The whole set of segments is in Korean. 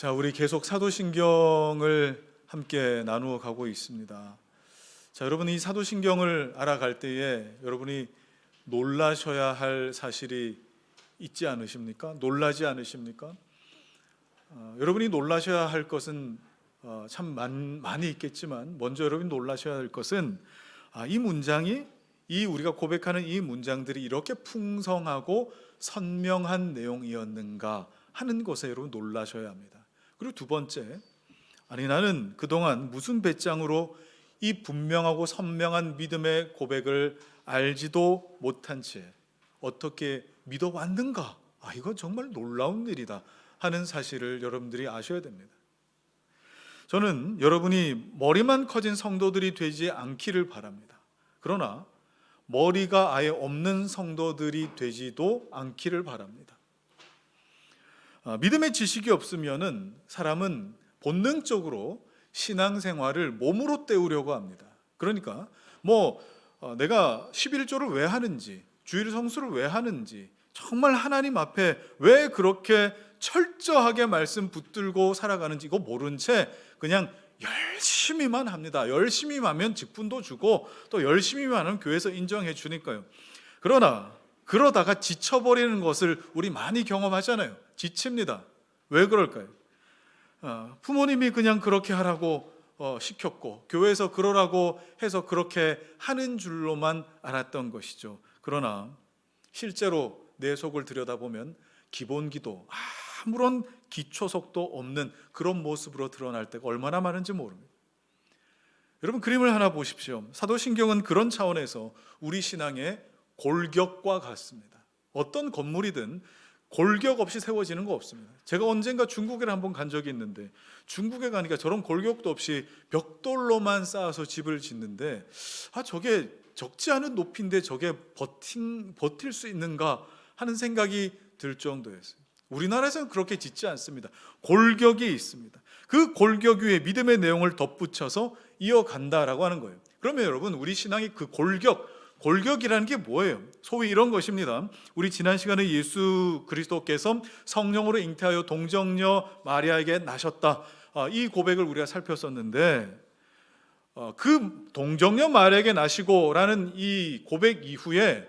자, 우리 계속 사도신경을 함께 나누어 가고 있습니다. 자, 여러분, 이 사도신경을 알아갈 때에 여러분이 놀라셔야 할 사실이 있지 않으십니까? 놀라지 않으십니까? 여러분이 놀라셔야 할 것은 참 많이 있겠지만, 먼저 여러분이 놀라셔야 할 것은 이 문장이, 우리가 고백하는 이 문장들이 이렇게 풍성하고 선명한 내용이었는가 하는 것에 여러분 놀라셔야 합니다. 그리고 두 번째, 나는 그동안 무슨 배짱으로 이 분명하고 선명한 믿음의 고백을 알지도 못한 채 어떻게 믿어왔는가? 이건 정말 놀라운 일이다 하는 사실을 여러분들이 아셔야 됩니다. 저는 여러분이 머리만 커진 성도들이 되지 않기를 바랍니다. 그러나 머리가 아예 없는 성도들이 되지도 않기를 바랍니다. 믿음의 지식이 없으면은 사람은 본능적으로 신앙생활을 몸으로 때우려고 합니다. 그러니까 내가 11조를 왜 하는지, 주일 성수를 왜 하는지, 정말 하나님 앞에 왜 그렇게 철저하게 말씀 붙들고 살아가는지 이거 모른 채 그냥 열심히만 합니다. 열심히만 하면 직분도 주고 또 열심히만 하면 교회에서 인정해 주니까요. 그러다가 지쳐버리는 것을 우리 많이 경험하잖아요. 지칩니다. 왜 그럴까요? 부모님이 그냥 그렇게 하라고 시켰고 교회에서 그러라고 해서 그렇게 하는 줄로만 알았던 것이죠. 그러나 실제로 내 속을 들여다보면 기본기도 아무런 기초석도 없는 그런 모습으로 드러날 때가 얼마나 많은지 모릅니다. 여러분, 그림을 하나 보십시오. 사도신경은 그런 차원에서 우리 신앙의 골격과 같습니다. 어떤 건물이든 골격 없이 세워지는 거 없습니다. 제가 언젠가 중국에 한번 간 적이 있는데 중국에 가니까 저런 골격도 없이 벽돌로만 쌓아서 집을 짓는데 저게 적지 않은 높이인데 저게 버틸 수 있는가 하는 생각이 들 정도였어요. 우리나라에서는 그렇게 짓지 않습니다. 골격이 있습니다. 그 골격 위에 믿음의 내용을 덧붙여서 이어간다라고 하는 거예요. 그러면 여러분, 우리 신앙이 그 골격이라는 게 뭐예요? 소위 이런 것입니다. 우리 지난 시간에 예수 그리스도께서 성령으로 잉태하여 동정녀 마리아에게 나셨다, 이 고백을 우리가 살폈었는데 그 동정녀 마리아에게 나시고라는 이 고백 이후에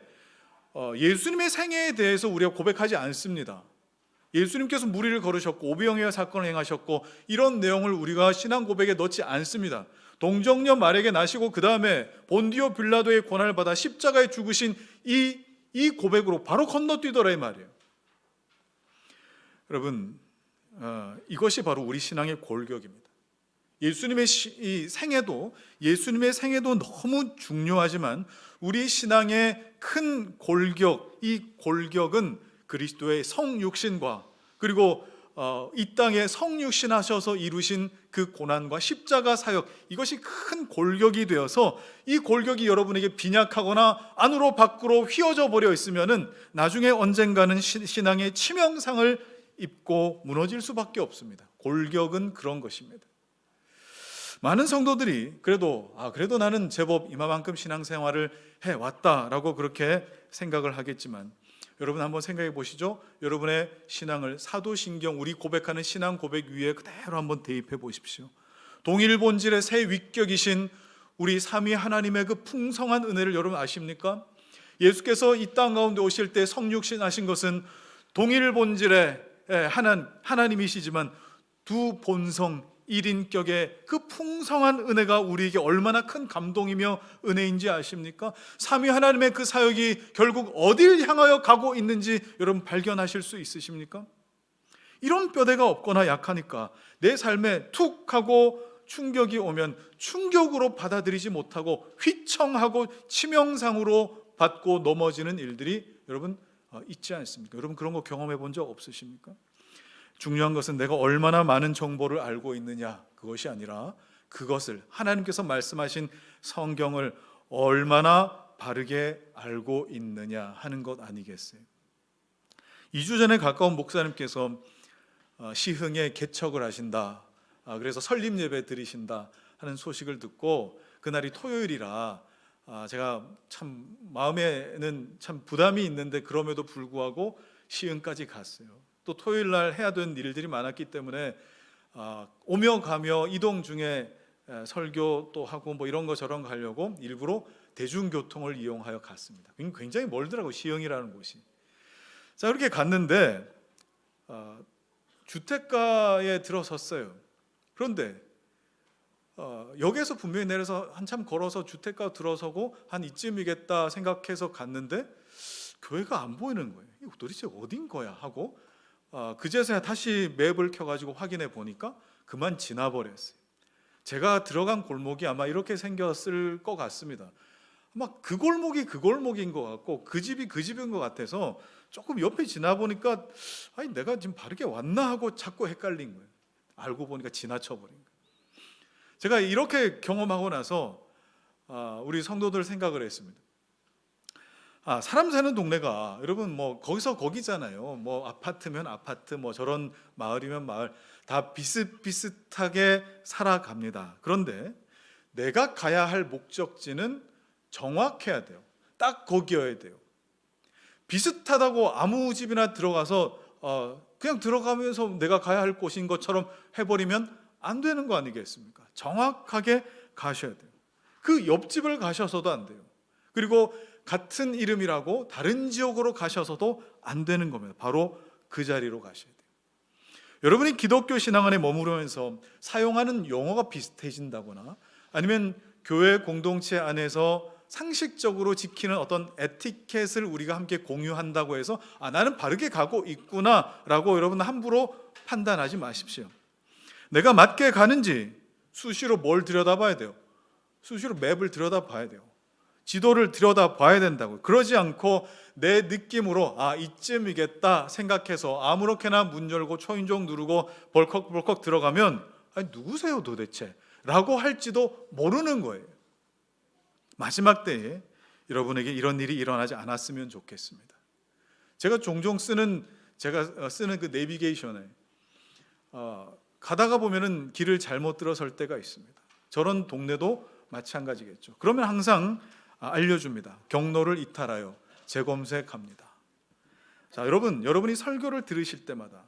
예수님의 생애에 대해서 우리가 고백하지 않습니다. 예수님께서 무리를 걸으셨고 오병이어 사건을 행하셨고 이런 내용을 우리가 신앙 고백에 넣지 않습니다. 동정녀 마리아에게 나시고 그 다음에 본디오 빌라도의 고난을 받아 십자가에 죽으신 이 고백으로 바로 건너뛰더라 이 말이에요. 여러분, 이것이 바로 우리 신앙의 골격입니다. 예수님의 생애도 너무 중요하지만 우리 신앙의 큰 골격, 이 골격은 그리스도의 성육신과 그리고 이 땅에 성육신 하셔서 이루신 그 고난과 십자가 사역, 이것이 큰 골격이 되어서 이 골격이 여러분에게 빈약하거나 안으로 밖으로 휘어져 버려 있으면은 나중에 언젠가는 신앙의 치명상을 입고 무너질 수밖에 없습니다. 골격은 그런 것입니다. 많은 성도들이 그래도 나는 제법 이만큼 신앙생활을 해왔다라고 그렇게 생각을 하겠지만 여러분 한번 생각해 보시죠. 여러분의 신앙을 사도신경, 우리 고백하는 신앙 고백 위에 그대로 한번 대입해 보십시오. 동일 본질의 새 위격이신 우리 삼위 하나님의 그 풍성한 은혜를 여러분 아십니까? 예수께서 이 땅 가운데 오실 때 성육신 하신 것은 동일 본질의 하나님이시지만 두 본성 1인격의 그 풍성한 은혜가 우리에게 얼마나 큰 감동이며 은혜인지 아십니까? 삼위 하나님의 그 사역이 결국 어딜 향하여 가고 있는지 여러분 발견하실 수 있으십니까? 이런 뼈대가 없거나 약하니까 내 삶에 툭 하고 충격이 오면 충격으로 받아들이지 못하고 휘청하고 치명상으로 받고 넘어지는 일들이 여러분 있지 않습니까? 여러분 그런 거 경험해 본 적 없으십니까? 중요한 것은 내가 얼마나 많은 정보를 알고 있느냐, 그것이 아니라 그것을 하나님께서 말씀하신 성경을 얼마나 바르게 알고 있느냐 하는 것 아니겠어요? 2주 전에 가까운 목사님께서 시흥에 개척을 하신다, 그래서 설립 예배 드리신다 하는 소식을 듣고 그날이 토요일이라 제가 참 마음에는 참 부담이 있는데 그럼에도 불구하고 시흥까지 갔어요. 또 토요일 날 해야 되는 일들이 많았기 때문에 오며 가며 이동 중에 설교 또 하고 뭐 이런 거 저런 거 하려고 일부러 대중교통을 이용하여 갔습니다. 굉장히 멀더라고요, 시흥이라는 곳이. 자, 그렇게 갔는데 주택가에 들어섰어요. 그런데 역에서 분명히 내려서 한참 걸어서 주택가 들어서고 한 이쯤이겠다 생각해서 갔는데 교회가 안 보이는 거예요. 이거 도대체 어딘 거야 하고 그제서야 다시 맵을 켜가지고 확인해 보니까 그만 지나버렸어요. 제가 들어간 골목이 아마 이렇게 생겼을 것 같습니다. 아마 그 골목이 그 골목인 것 같고 그 집이 그 집인 것 같아서 조금 옆에 지나보니까 아니 내가 지금 바르게 왔나 하고 자꾸 헷갈린 거예요. 알고 보니까 지나쳐버린 거예요. 제가 이렇게 경험하고 나서 우리 성도들 생각을 했습니다. 사람 사는 동네가 여러분 뭐 거기서 거기잖아요. 뭐 아파트면 아파트, 뭐 저런 마을이면 마을, 다 비슷비슷하게 살아갑니다. 그런데 내가 가야 할 목적지는 정확해야 돼요. 딱 거기여야 돼요. 비슷하다고 아무 집이나 들어가서 그냥 들어가면서 내가 가야 할 곳인 것처럼 해버리면 안 되는 거 아니겠습니까? 정확하게 가셔야 돼요. 그 옆집을 가셔서도 안 돼요. 그리고 같은 이름이라고 다른 지역으로 가셔서도 안 되는 겁니다. 바로 그 자리로 가셔야 돼요. 여러분이 기독교 신앙 안에 머무르면서 사용하는 용어가 비슷해진다거나 아니면 교회 공동체 안에서 상식적으로 지키는 어떤 에티켓을 우리가 함께 공유한다고 해서 나는 바르게 가고 있구나 라고 여러분 함부로 판단하지 마십시오. 내가 맞게 가는지 수시로 뭘 들여다봐야 돼요. 수시로 맵을 들여다봐야 돼요. 지도를 들여다봐야 된다고요. 그러지 않고 내 느낌으로 이쯤이겠다 생각해서 아무렇게나 문 열고 초인종 누르고 벌컥벌컥 들어가면 누구세요 도대체? 라고 할지도 모르는 거예요. 마지막 때에 여러분에게 이런 일이 일어나지 않았으면 좋겠습니다. 제가 종종 쓰는 그 내비게이션에 가다가 보면은 길을 잘못 들어설 때가 있습니다. 저런 동네도 마찬가지겠죠. 그러면 항상 알려줍니다. 경로를 이탈하여 재검색합니다. 자, 여러분이 설교를 들으실 때마다,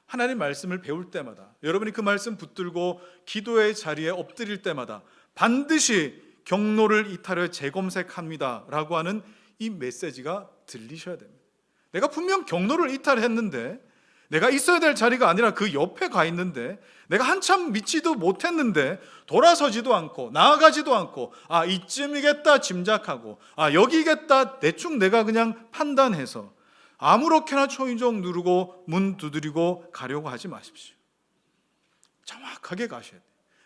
하나님 말씀을 배울 때마다, 여러분이 그 말씀 붙들고 기도의 자리에 엎드릴 때마다 반드시 경로를 이탈하여 재검색합니다 라고 하는 이 메시지가 들리셔야 됩니다. 내가 분명 경로를 이탈했는데, 내가 있어야 될 자리가 아니라 그 옆에 가 있는데, 내가 한참 믿지도 못했는데 돌아서지도 않고 나아가지도 않고 이쯤이겠다 짐작하고 여기겠다 대충 내가 그냥 판단해서 아무렇게나 초인종 누르고 문 두드리고 가려고 하지 마십시오. 정확하게 가셔야 돼요.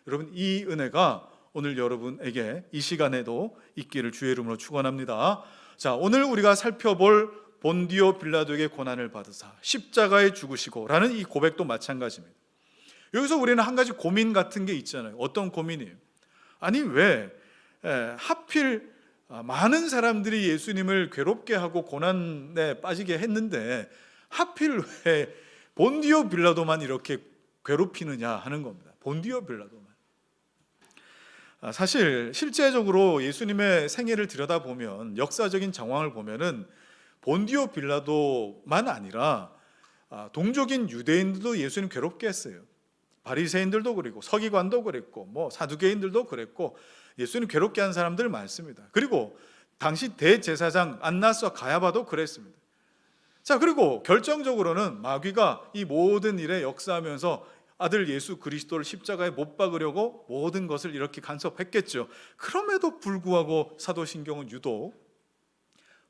여러분, 이 은혜가 오늘 여러분에게 이 시간에도 있기를 주의 이름으로 축원합니다. 자, 오늘 우리가 살펴볼 본디오 빌라도에게 고난을 받으사 십자가에 죽으시고 라는 이 고백도 마찬가지입니다. 여기서 우리는 한 가지 고민 같은 게 있잖아요. 어떤 고민이에요? 아니 왜 하필 많은 사람들이 예수님을 괴롭게 하고 고난에 빠지게 했는데 하필 왜 본디오 빌라도만 이렇게 괴롭히느냐 하는 겁니다. 본디오 빌라도만. 사실 실제적으로 예수님의 생애를 들여다보면, 역사적인 정황을 보면은 본디오 빌라도만 아니라 동족인 유대인들도 예수님 괴롭게 했어요. 바리새인들도 그랬고 서기관도 그랬고 뭐 사두개인들도 그랬고 예수님 괴롭게 한 사람들 많습니다. 그리고 당시 대제사장 안나스와 가야바도 그랬습니다. 자, 그리고 결정적으로는 마귀가 이 모든 일에 역사하면서 아들 예수 그리스도를 십자가에 못 박으려고 모든 것을 이렇게 간섭했겠죠. 그럼에도 불구하고 사도신경은 유독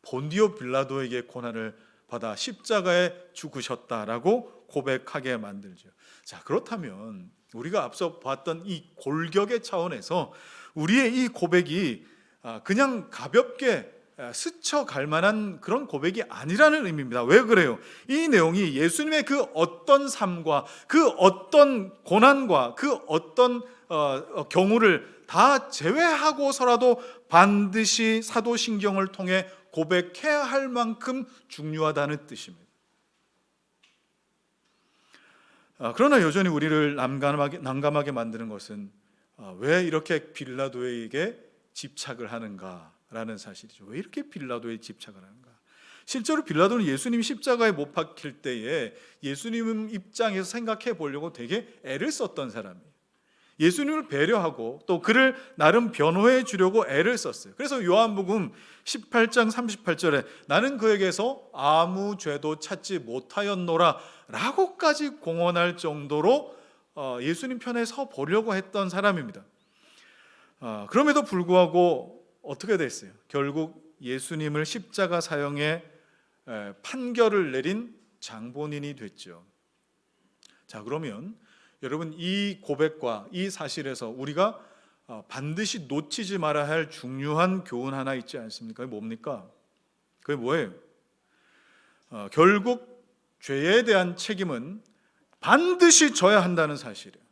본디오 빌라도에게 고난을 받아 십자가에 죽으셨다라고 고백하게 만들죠. 자, 그렇다면 우리가 앞서 봤던 이 골격의 차원에서 우리의 이 고백이 그냥 가볍게 스쳐갈 만한 그런 고백이 아니라는 의미입니다. 왜 그래요? 이 내용이 예수님의 그 어떤 삶과 그 어떤 고난과 그 어떤 경우를 다 제외하고서라도 반드시 사도신경을 통해 고백해야 할 만큼 중요하다는 뜻입니다. 그러나 여전히 우리를 난감하게 만드는 것은 왜 이렇게 빌라도에게 집착을 하는가라는 사실이죠. 왜 이렇게 빌라도에 집착을 하는가? 실제로 빌라도는 예수님이 십자가에 못 박힐 때에 예수님 입장에서 생각해 보려고 되게 애를 썼던 사람이에요. 예수님을 배려하고 또 그를 나름 변호해 주려고 애를 썼어요. 그래서 요한복음 18장 38절에 나는 그에게서 아무 죄도 찾지 못하였노라 라고까지 공언할 정도로 예수님 편에 서 보려고 했던 사람입니다. 그럼에도 불구하고 어떻게 됐어요? 결국 예수님을 십자가 사형에 판결을 내린 장본인이 됐죠. 자, 그러면 여러분, 이 고백과 이 사실에서 우리가 반드시 놓치지 말아야 할 중요한 교훈 하나 있지 않습니까? 그게 뭡니까? 그게 뭐예요? 결국 죄에 대한 책임은 반드시 져야 한다는 사실이에요.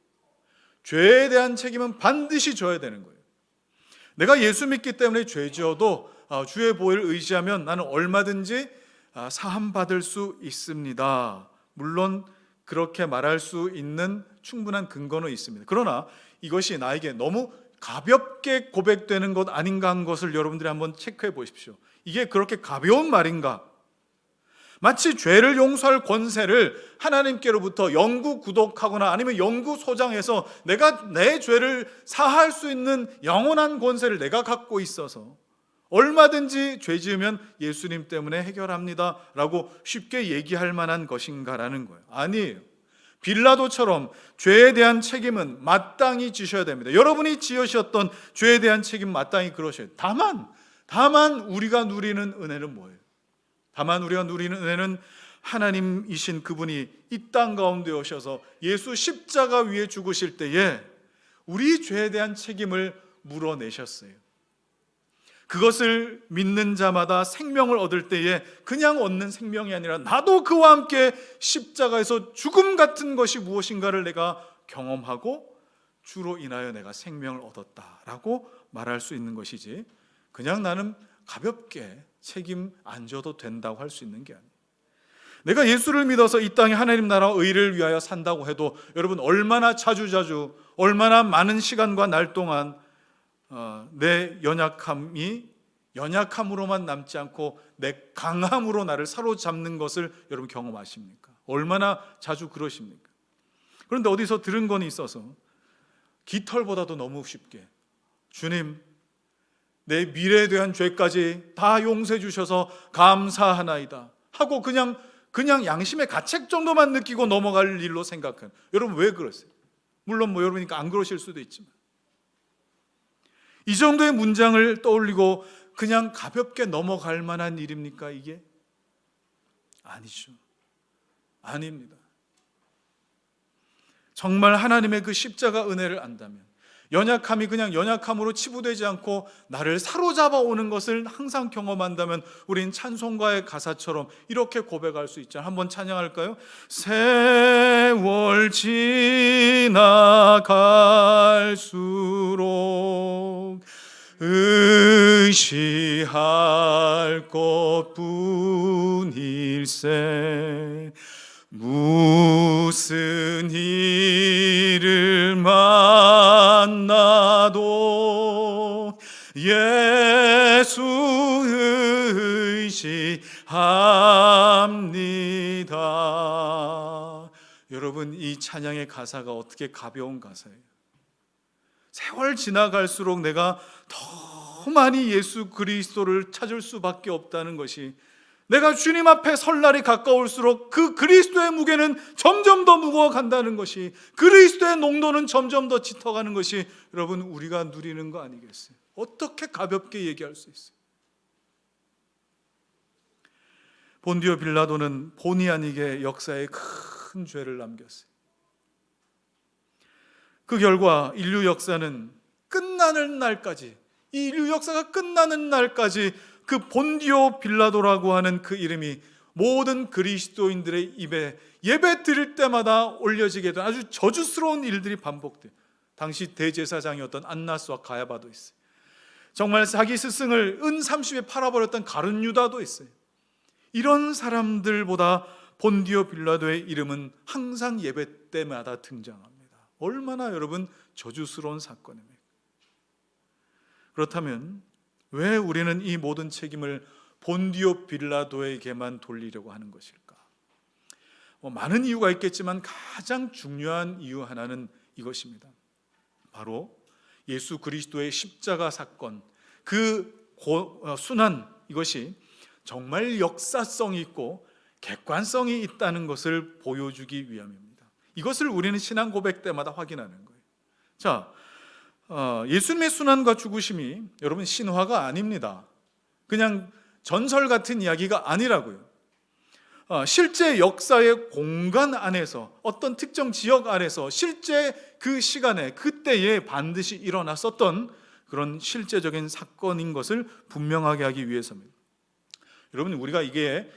죄에 대한 책임은 반드시 져야 되는 거예요. 내가 예수 믿기 때문에 죄 지어도 주의 보혈을 의지하면 나는 얼마든지 사함받을 수 있습니다. 물론 그렇게 말할 수 있는 충분한 근거는 있습니다. 그러나 이것이 나에게 너무 가볍게 고백되는 것 아닌가 하는 것을 여러분들이 한번 체크해 보십시오. 이게 그렇게 가벼운 말인가? 마치 죄를 용서할 권세를 하나님께로부터 영구 구독하거나 아니면 영구 소장해서 내가 내 죄를 사할 수 있는 영원한 권세를 내가 갖고 있어서 얼마든지 죄 지으면 예수님 때문에 해결합니다 라고 쉽게 얘기할 만한 것인가라는 거예요. 아니에요. 빌라도처럼 죄에 대한 책임은 마땅히 지셔야 됩니다. 여러분이 지으셨던 죄에 대한 책임 마땅히 그러셔야 돼요. 다만 우리가 누리는 은혜는 뭐예요? 다만 우리가 누리는 은혜는 하나님이신 그분이 이 땅 가운데 오셔서 예수 십자가 위에 죽으실 때에 우리 죄에 대한 책임을 물어내셨어요. 그것을 믿는 자마다 생명을 얻을 때에 그냥 얻는 생명이 아니라 나도 그와 함께 십자가에서 죽음 같은 것이 무엇인가를 내가 경험하고 주로 인하여 내가 생명을 얻었다라고 말할 수 있는 것이지, 그냥 나는 가볍게 책임 안 져도 된다고 할 수 있는 게 아니에요. 내가 예수를 믿어서 이 땅에 하나님 나라 의를 위하여 산다고 해도 여러분, 얼마나 자주 얼마나 많은 시간과 날 동안 내 연약함으로만 남지 않고 내 강함으로 나를 사로잡는 것을 여러분 경험하십니까? 얼마나 자주 그러십니까? 그런데 어디서 들은 건 있어서 깃털보다도 너무 쉽게 주님, 내 미래에 대한 죄까지 다 용서해 주셔서 감사하나이다 하고 그냥 양심의 가책 정도만 느끼고 넘어갈 일로 생각해요. 여러분, 왜 그러세요? 물론 여러분이니까 안 그러실 수도 있지만 이 정도의 문장을 떠올리고 그냥 가볍게 넘어갈 만한 일입니까 이게? 아니죠. 아닙니다. 정말 하나님의 그 십자가 은혜를 안다면 연약함이 그냥 연약함으로 치부되지 않고 나를 사로잡아 오는 것을 항상 경험한다면 우린 찬송가의 가사처럼 이렇게 고백할 수 있잖아요. 한번 찬양할까요? 세월 지나갈수록 의시할 것뿐일세 무슨 일을 만나도 예수 의지합니다. 여러분, 이 찬양의 가사가 어떻게 가벼운 가사예요? 세월 지나갈수록 내가 더 많이 예수 그리스도를 찾을 수밖에 없다는 것이, 내가 주님 앞에 설 날이 가까울수록 그 그리스도의 무게는 점점 더 무거워간다는 것이, 그리스도의 농도는 점점 더 짙어가는 것이 여러분 우리가 누리는 거 아니겠어요? 어떻게 가볍게 얘기할 수 있어요? 본디오 빌라도는 본의 아니게 역사에 큰 죄를 남겼어요. 그 결과 인류 역사는 끝나는 날까지, 이 인류 역사가 끝나는 날까지 그 본디오 빌라도라고 하는 그 이름이 모든 그리스도인들의 입에 예배 드릴 때마다 올려지게 된 아주 저주스러운 일들이 반복돼요. 당시 대제사장이었던 안나스와 가야바도 있어요. 정말 자기 스승을 은 30에 팔아버렸던 가룟 유다도 있어요. 이런 사람들보다 본디오 빌라도의 이름은 항상 예배 때마다 등장합니다. 얼마나 여러분 저주스러운 사건입니까? 그렇다면 왜 우리는 이 모든 책임을 본디오 빌라도에게만 돌리려고 하는 것일까? 많은 이유가 있겠지만 가장 중요한 이유 하나는 이것입니다. 바로 예수 그리스도의 십자가 사건, 그 순환, 이것이 정말 역사성이 있고 객관성이 있다는 것을 보여주기 위함입니다. 이것을 우리는 신앙 고백 때마다 확인하는 거예요. 자, 예수님의 순환과 죽으심이 여러분 신화가 아닙니다. 그냥 전설 같은 이야기가 아니라고요. 실제 역사의 공간 안에서, 어떤 특정 지역 안에서 실제 그 시간에, 그때에 반드시 일어났었던 그런 실제적인 사건인 것을 분명하게 하기 위해서입니다. 여러분, 우리가 이게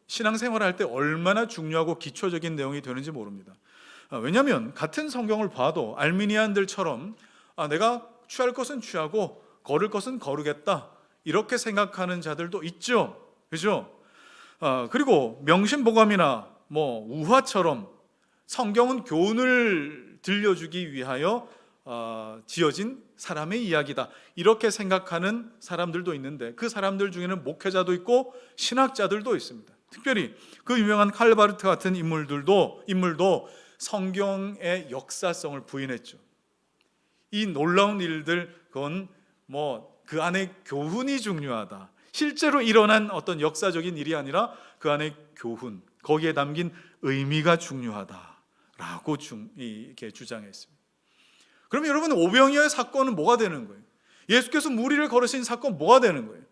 신앙생활을 할 때 얼마나 중요하고 기초적인 내용이 되는지 모릅니다. 왜냐하면 같은 성경을 봐도 알미니안들처럼 내가 취할 것은 취하고 거를 것은 거르겠다, 이렇게 생각하는 자들도 있죠. 그죠? 그리고 명심보감이나 우화처럼 성경은 교훈을 들려주기 위하여 지어진 사람의 이야기다, 이렇게 생각하는 사람들도 있는데, 그 사람들 중에는 목회자도 있고 신학자들도 있습니다. 특별히 그 유명한 칼바르트 같은 인물도 성경의 역사성을 부인했죠. 이 놀라운 일들, 그건 그 안에 교훈이 중요하다, 실제로 일어난 어떤 역사적인 일이 아니라 그 안에 교훈, 거기에 담긴 의미가 중요하다라고 이렇게 주장했습니다. 그럼 여러분, 오병이어의 사건은 뭐가 되는 거예요? 예수께서 무리를 걸으신 사건 뭐가 되는 거예요?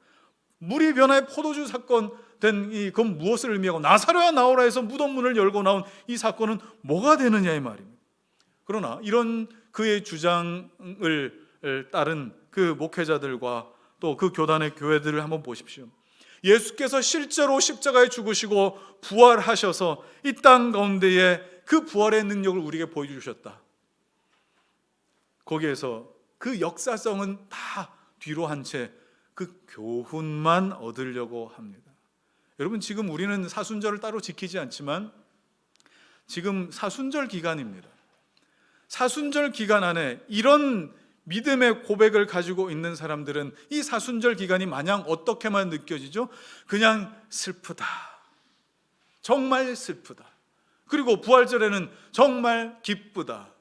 물이 변화의 포도주 사건 된 그건 무엇을 의미하고, 나사로야 나오라 해서 무덤 문을 열고 나온 이 사건은 뭐가 되느냐, 이 말입니다. 그러나 이런 그의 주장을 따른 그 목회자들과 또 그 교단의 교회들을 한번 보십시오. 예수께서 실제로 십자가에 죽으시고 부활하셔서 이 땅 가운데에 그 부활의 능력을 우리에게 보여주셨다. 거기에서 그 역사성은 다 뒤로 한 채 그 교훈만 얻으려고 합니다. 여러분, 지금 우리는 사순절을 따로 지키지 않지만 지금 사순절 기간입니다. 사순절 기간 안에 이런 믿음의 고백을 가지고 있는 사람들은 이 사순절 기간이 마냥 어떻게만 느껴지죠? 그냥 슬프다, 정말 슬프다. 그리고 부활절에는 정말 기쁘다.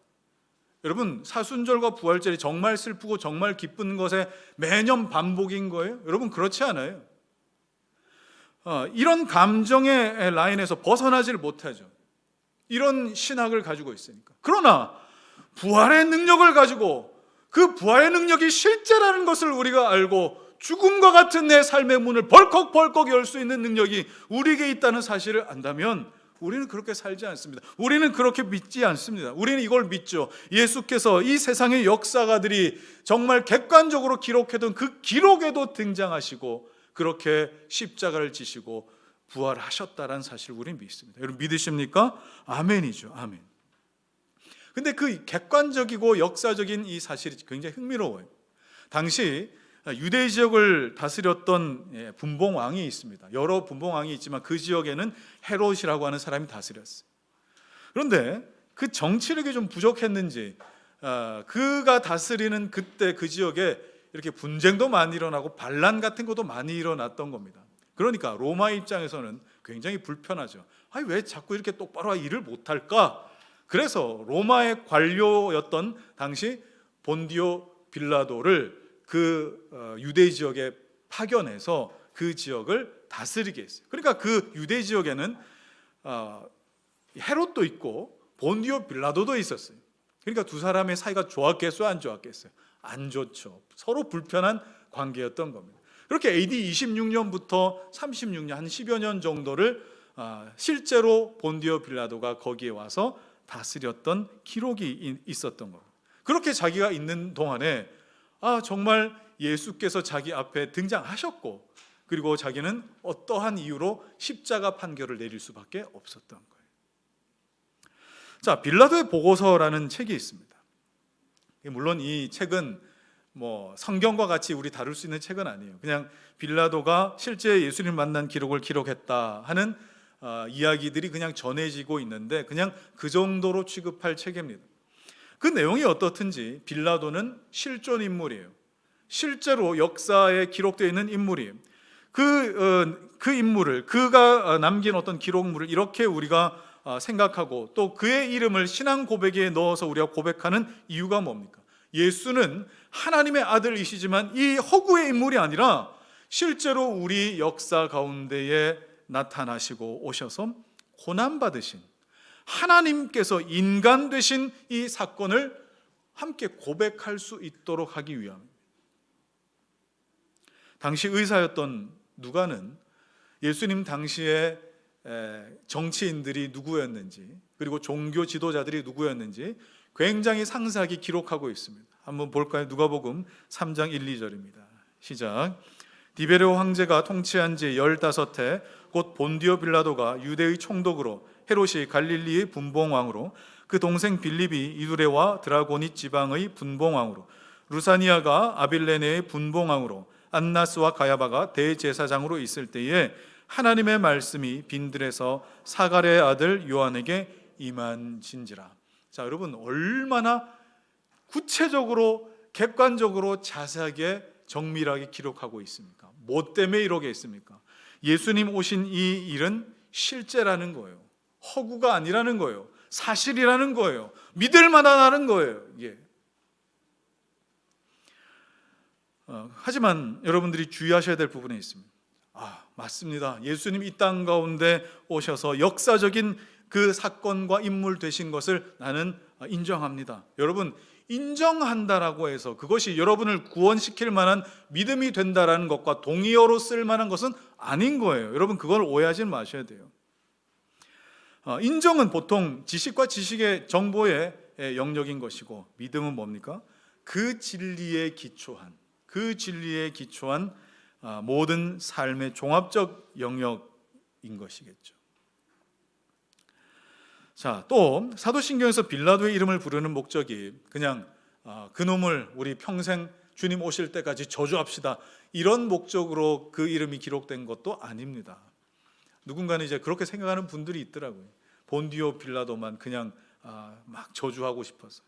여러분, 사순절과 부활절이 정말 슬프고 정말 기쁜 것의 매년 반복인 거예요? 여러분, 그렇지 않아요. 이런 감정의 라인에서 벗어나질 못하죠. 이런 신학을 가지고 있으니까. 그러나 부활의 능력을 가지고, 그 부활의 능력이 실제라는 것을 우리가 알고 죽음과 같은 내 삶의 문을 벌컥벌컥 열 수 있는 능력이 우리에게 있다는 사실을 안다면 우리는 그렇게 살지 않습니다. 우리는 그렇게 믿지 않습니다. 우리는 이걸 믿죠. 예수께서 이 세상의 역사가들이 정말 객관적으로 기록해둔 그 기록에도 등장하시고 그렇게 십자가를 지시고 부활하셨다는 사실을 우리는 믿습니다. 여러분, 믿으십니까? 아멘이죠. 아멘. 근데 그 객관적이고 역사적인 이 사실이 굉장히 흥미로워요. 당시 유대 지역을 다스렸던 분봉왕이 있습니다. 여러 분봉왕이 있지만 그 지역에는 헤롯이라고 하는 사람이 다스렸어요. 그런데 그 정치력이 좀 부족했는지 그가 다스리는 그때 그 지역에 이렇게 분쟁도 많이 일어나고 반란 같은 것도 많이 일어났던 겁니다. 그러니까 로마 입장에서는 굉장히 불편하죠. 아니, 왜 자꾸 이렇게 똑바로 일을 못할까? 그래서 로마의 관료였던 당시 본디오 빌라도를 그 유대 지역에 파견해서 그 지역을 다스리게 했어요. 그러니까 그 유대 지역에는 헤롯도 있고 본디오 빌라도도 있었어요. 그러니까 두 사람의 사이가 좋았겠어요, 안 좋았겠어요? 안 좋죠. 서로 불편한 관계였던 겁니다. 그렇게 AD 26년부터 36년, 한 10여 년 정도를 실제로 본디오 빌라도가 거기에 와서 다스렸던 기록이 있었던 겁니다. 그렇게 자기가 있는 동안에 정말 예수께서 자기 앞에 등장하셨고, 그리고 자기는 어떠한 이유로 십자가 판결을 내릴 수밖에 없었던 거예요. 자, 빌라도의 보고서라는 책이 있습니다. 물론 이 책은 성경과 같이 우리 다룰 수 있는 책은 아니에요. 그냥 빌라도가 실제 예수님 만난 기록을 기록했다 하는 이야기들이 그냥 전해지고 있는데, 그냥 그 정도로 취급할 책입니다. 그 내용이 어떻든지 빌라도는 실존 인물이에요. 실제로 역사에 기록되어 있는 인물이에요. 그 인물을, 그가 남긴 어떤 기록물을 이렇게 우리가 생각하고 또 그의 이름을 신앙 고백에 넣어서 우리가 고백하는 이유가 뭡니까? 예수는 하나님의 아들이시지만 이 허구의 인물이 아니라 실제로 우리 역사 가운데에 나타나시고 오셔서 고난받으신 하나님께서 인간 되신 이 사건을 함께 고백할 수 있도록 하기 위함입니다. 당시 의사였던 누가는 예수님 당시에 정치인들이 누구였는지, 그리고 종교 지도자들이 누구였는지 굉장히 상세하게 기록하고 있습니다. 한번 볼까요? 누가복음 3장 1, 2절입니다. 시작. 디베레오 황제가 통치한 지 15해 곧 본디오 빌라도가 유대의 총독으로, 헤롯이 갈릴리의 분봉왕으로, 그 동생 빌립이 이두레와 드라고니 지방의 분봉왕으로, 루사니아가 아빌레네의 분봉왕으로, 안나스와 가야바가 대제사장으로 있을 때에 하나님의 말씀이 빈들에서 사가랴의 아들 요한에게 임한진지라. 자, 여러분 얼마나 구체적으로 객관적으로 자세하게 정밀하게 기록하고 있습니까? 뭐 때문에 이러게 했습니까? 예수님 오신 이 일은 실제라는 거예요. 허구가 아니라는 거예요. 사실이라는 거예요. 믿을 만하다는 거예요. 이게. 하지만 여러분들이 주의하셔야 될 부분이 있습니다. 맞습니다. 예수님 이 땅 가운데 오셔서 역사적인 그 사건과 인물 되신 것을 나는 인정합니다. 여러분, 인정한다라고 해서 그것이 여러분을 구원시킬 만한 믿음이 된다라는 것과 동의어로 쓸 만한 것은 아닌 거예요. 여러분, 그걸 오해하지 마셔야 돼요. 인정은 보통 지식과 지식의 정보의 영역인 것이고, 믿음은 뭡니까? 그 진리에 기초한 모든 삶의 종합적 영역인 것이겠죠. 자, 또 사도신경에서 빌라도의 이름을 부르는 목적이 그냥 그놈을 우리 평생 주님 오실 때까지 저주합시다, 이런 목적으로 그 이름이 기록된 것도 아닙니다. 누군가는 이제 그렇게 생각하는 분들이 있더라고요. 본디오 빌라도만 그냥 막 저주하고 싶어서.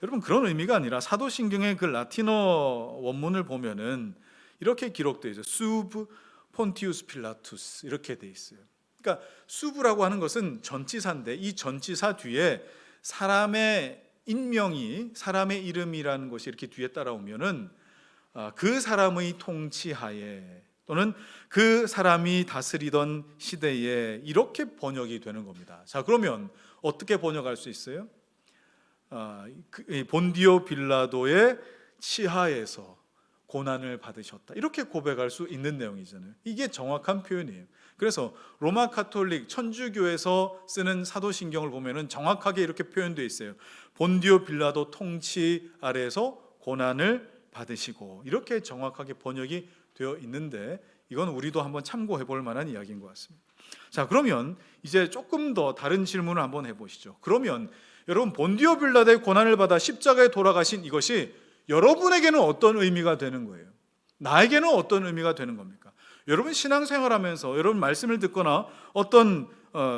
여러분, 그런 의미가 아니라 사도신경의 그 라틴어 원문을 보면은 이렇게 기록되어 있어요. 수브 폰티우스 필라투스, 이렇게 돼 있어요. 그러니까 수브라고 하는 것은 전치사인데, 이 전치사 뒤에 사람의 인명이, 사람의 이름이라는 것이 이렇게 뒤에 따라오면은 그 사람의 통치하에 또는 그 사람이 다스리던 시대에 이렇게 번역이 되는 겁니다. 자, 그러면 어떻게 번역할 수 있어요? 본디오 빌라도의 치하에서 고난을 받으셨다, 이렇게 고백할 수 있는 내용이잖아요. 이게 정확한 표현이에요. 그래서 로마 카톨릭 천주교에서 쓰는 사도신경을 보면은 정확하게 이렇게 표현되어 있어요. 본디오 빌라도 통치 아래에서 고난을 받으시고, 이렇게 정확하게 번역이 되어 있는데, 이건 우리도 한번 참고해 볼 만한 이야기인 것 같습니다. 자, 그러면 이제 조금 더 다른 질문을 한번 해보시죠. 그러면 여러분, 본디오 빌라도의 고난을 받아 십자가에 돌아가신 이것이 여러분에게는 어떤 의미가 되는 거예요? 나에게는 어떤 의미가 되는 겁니까? 여러분 신앙생활하면서 여러분 말씀을 듣거나 어떤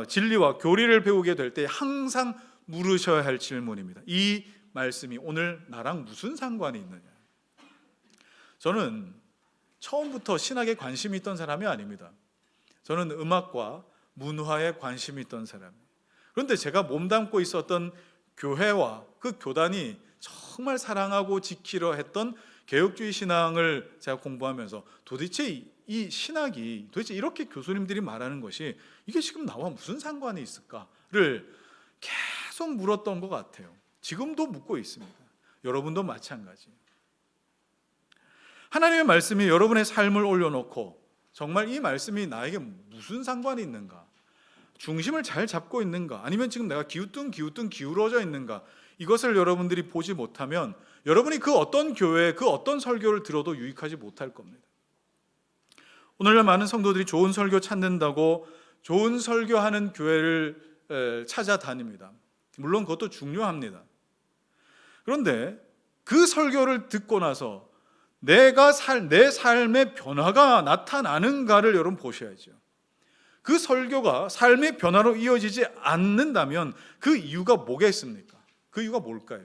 진리와 교리를 배우게 될 때 항상 물으셔야 할 질문입니다. 이 말씀이 오늘 나랑 무슨 상관이 있느냐? 저는 처음부터 신학에 관심이 있던 사람이 아닙니다. 저는 음악과 문화에 관심이 있던 사람이에요. 그런데 제가 몸담고 있었던 교회와 그 교단이 정말 사랑하고 지키려 했던 개혁주의 신앙을 제가 공부하면서 도대체 이 신학이 도대체 이렇게 교수님들이 말하는 것이 이게 지금 나와 무슨 상관이 있을까를 계속 물었던 것 같아요. 지금도 묻고 있습니다. 여러분도 마찬가지. 하나님의 말씀이 여러분의 삶을 올려놓고 정말 이 말씀이 나에게 무슨 상관이 있는가, 중심을 잘 잡고 있는가, 아니면 지금 내가 기울어져 있는가, 이것을 여러분들이 보지 못하면 여러분이 그 어떤 교회, 그 어떤 설교를 들어도 유익하지 못할 겁니다. 오늘날 많은 성도들이 좋은 설교 찾는다고 좋은 설교하는 교회를 찾아다닙니다. 물론 그것도 중요합니다. 그런데 그 설교를 듣고 나서 내 삶의 변화가 나타나는가를 여러분 보셔야죠. 그 설교가 삶의 변화로 이어지지 않는다면 그 이유가 뭐겠습니까? 그 이유가 뭘까요?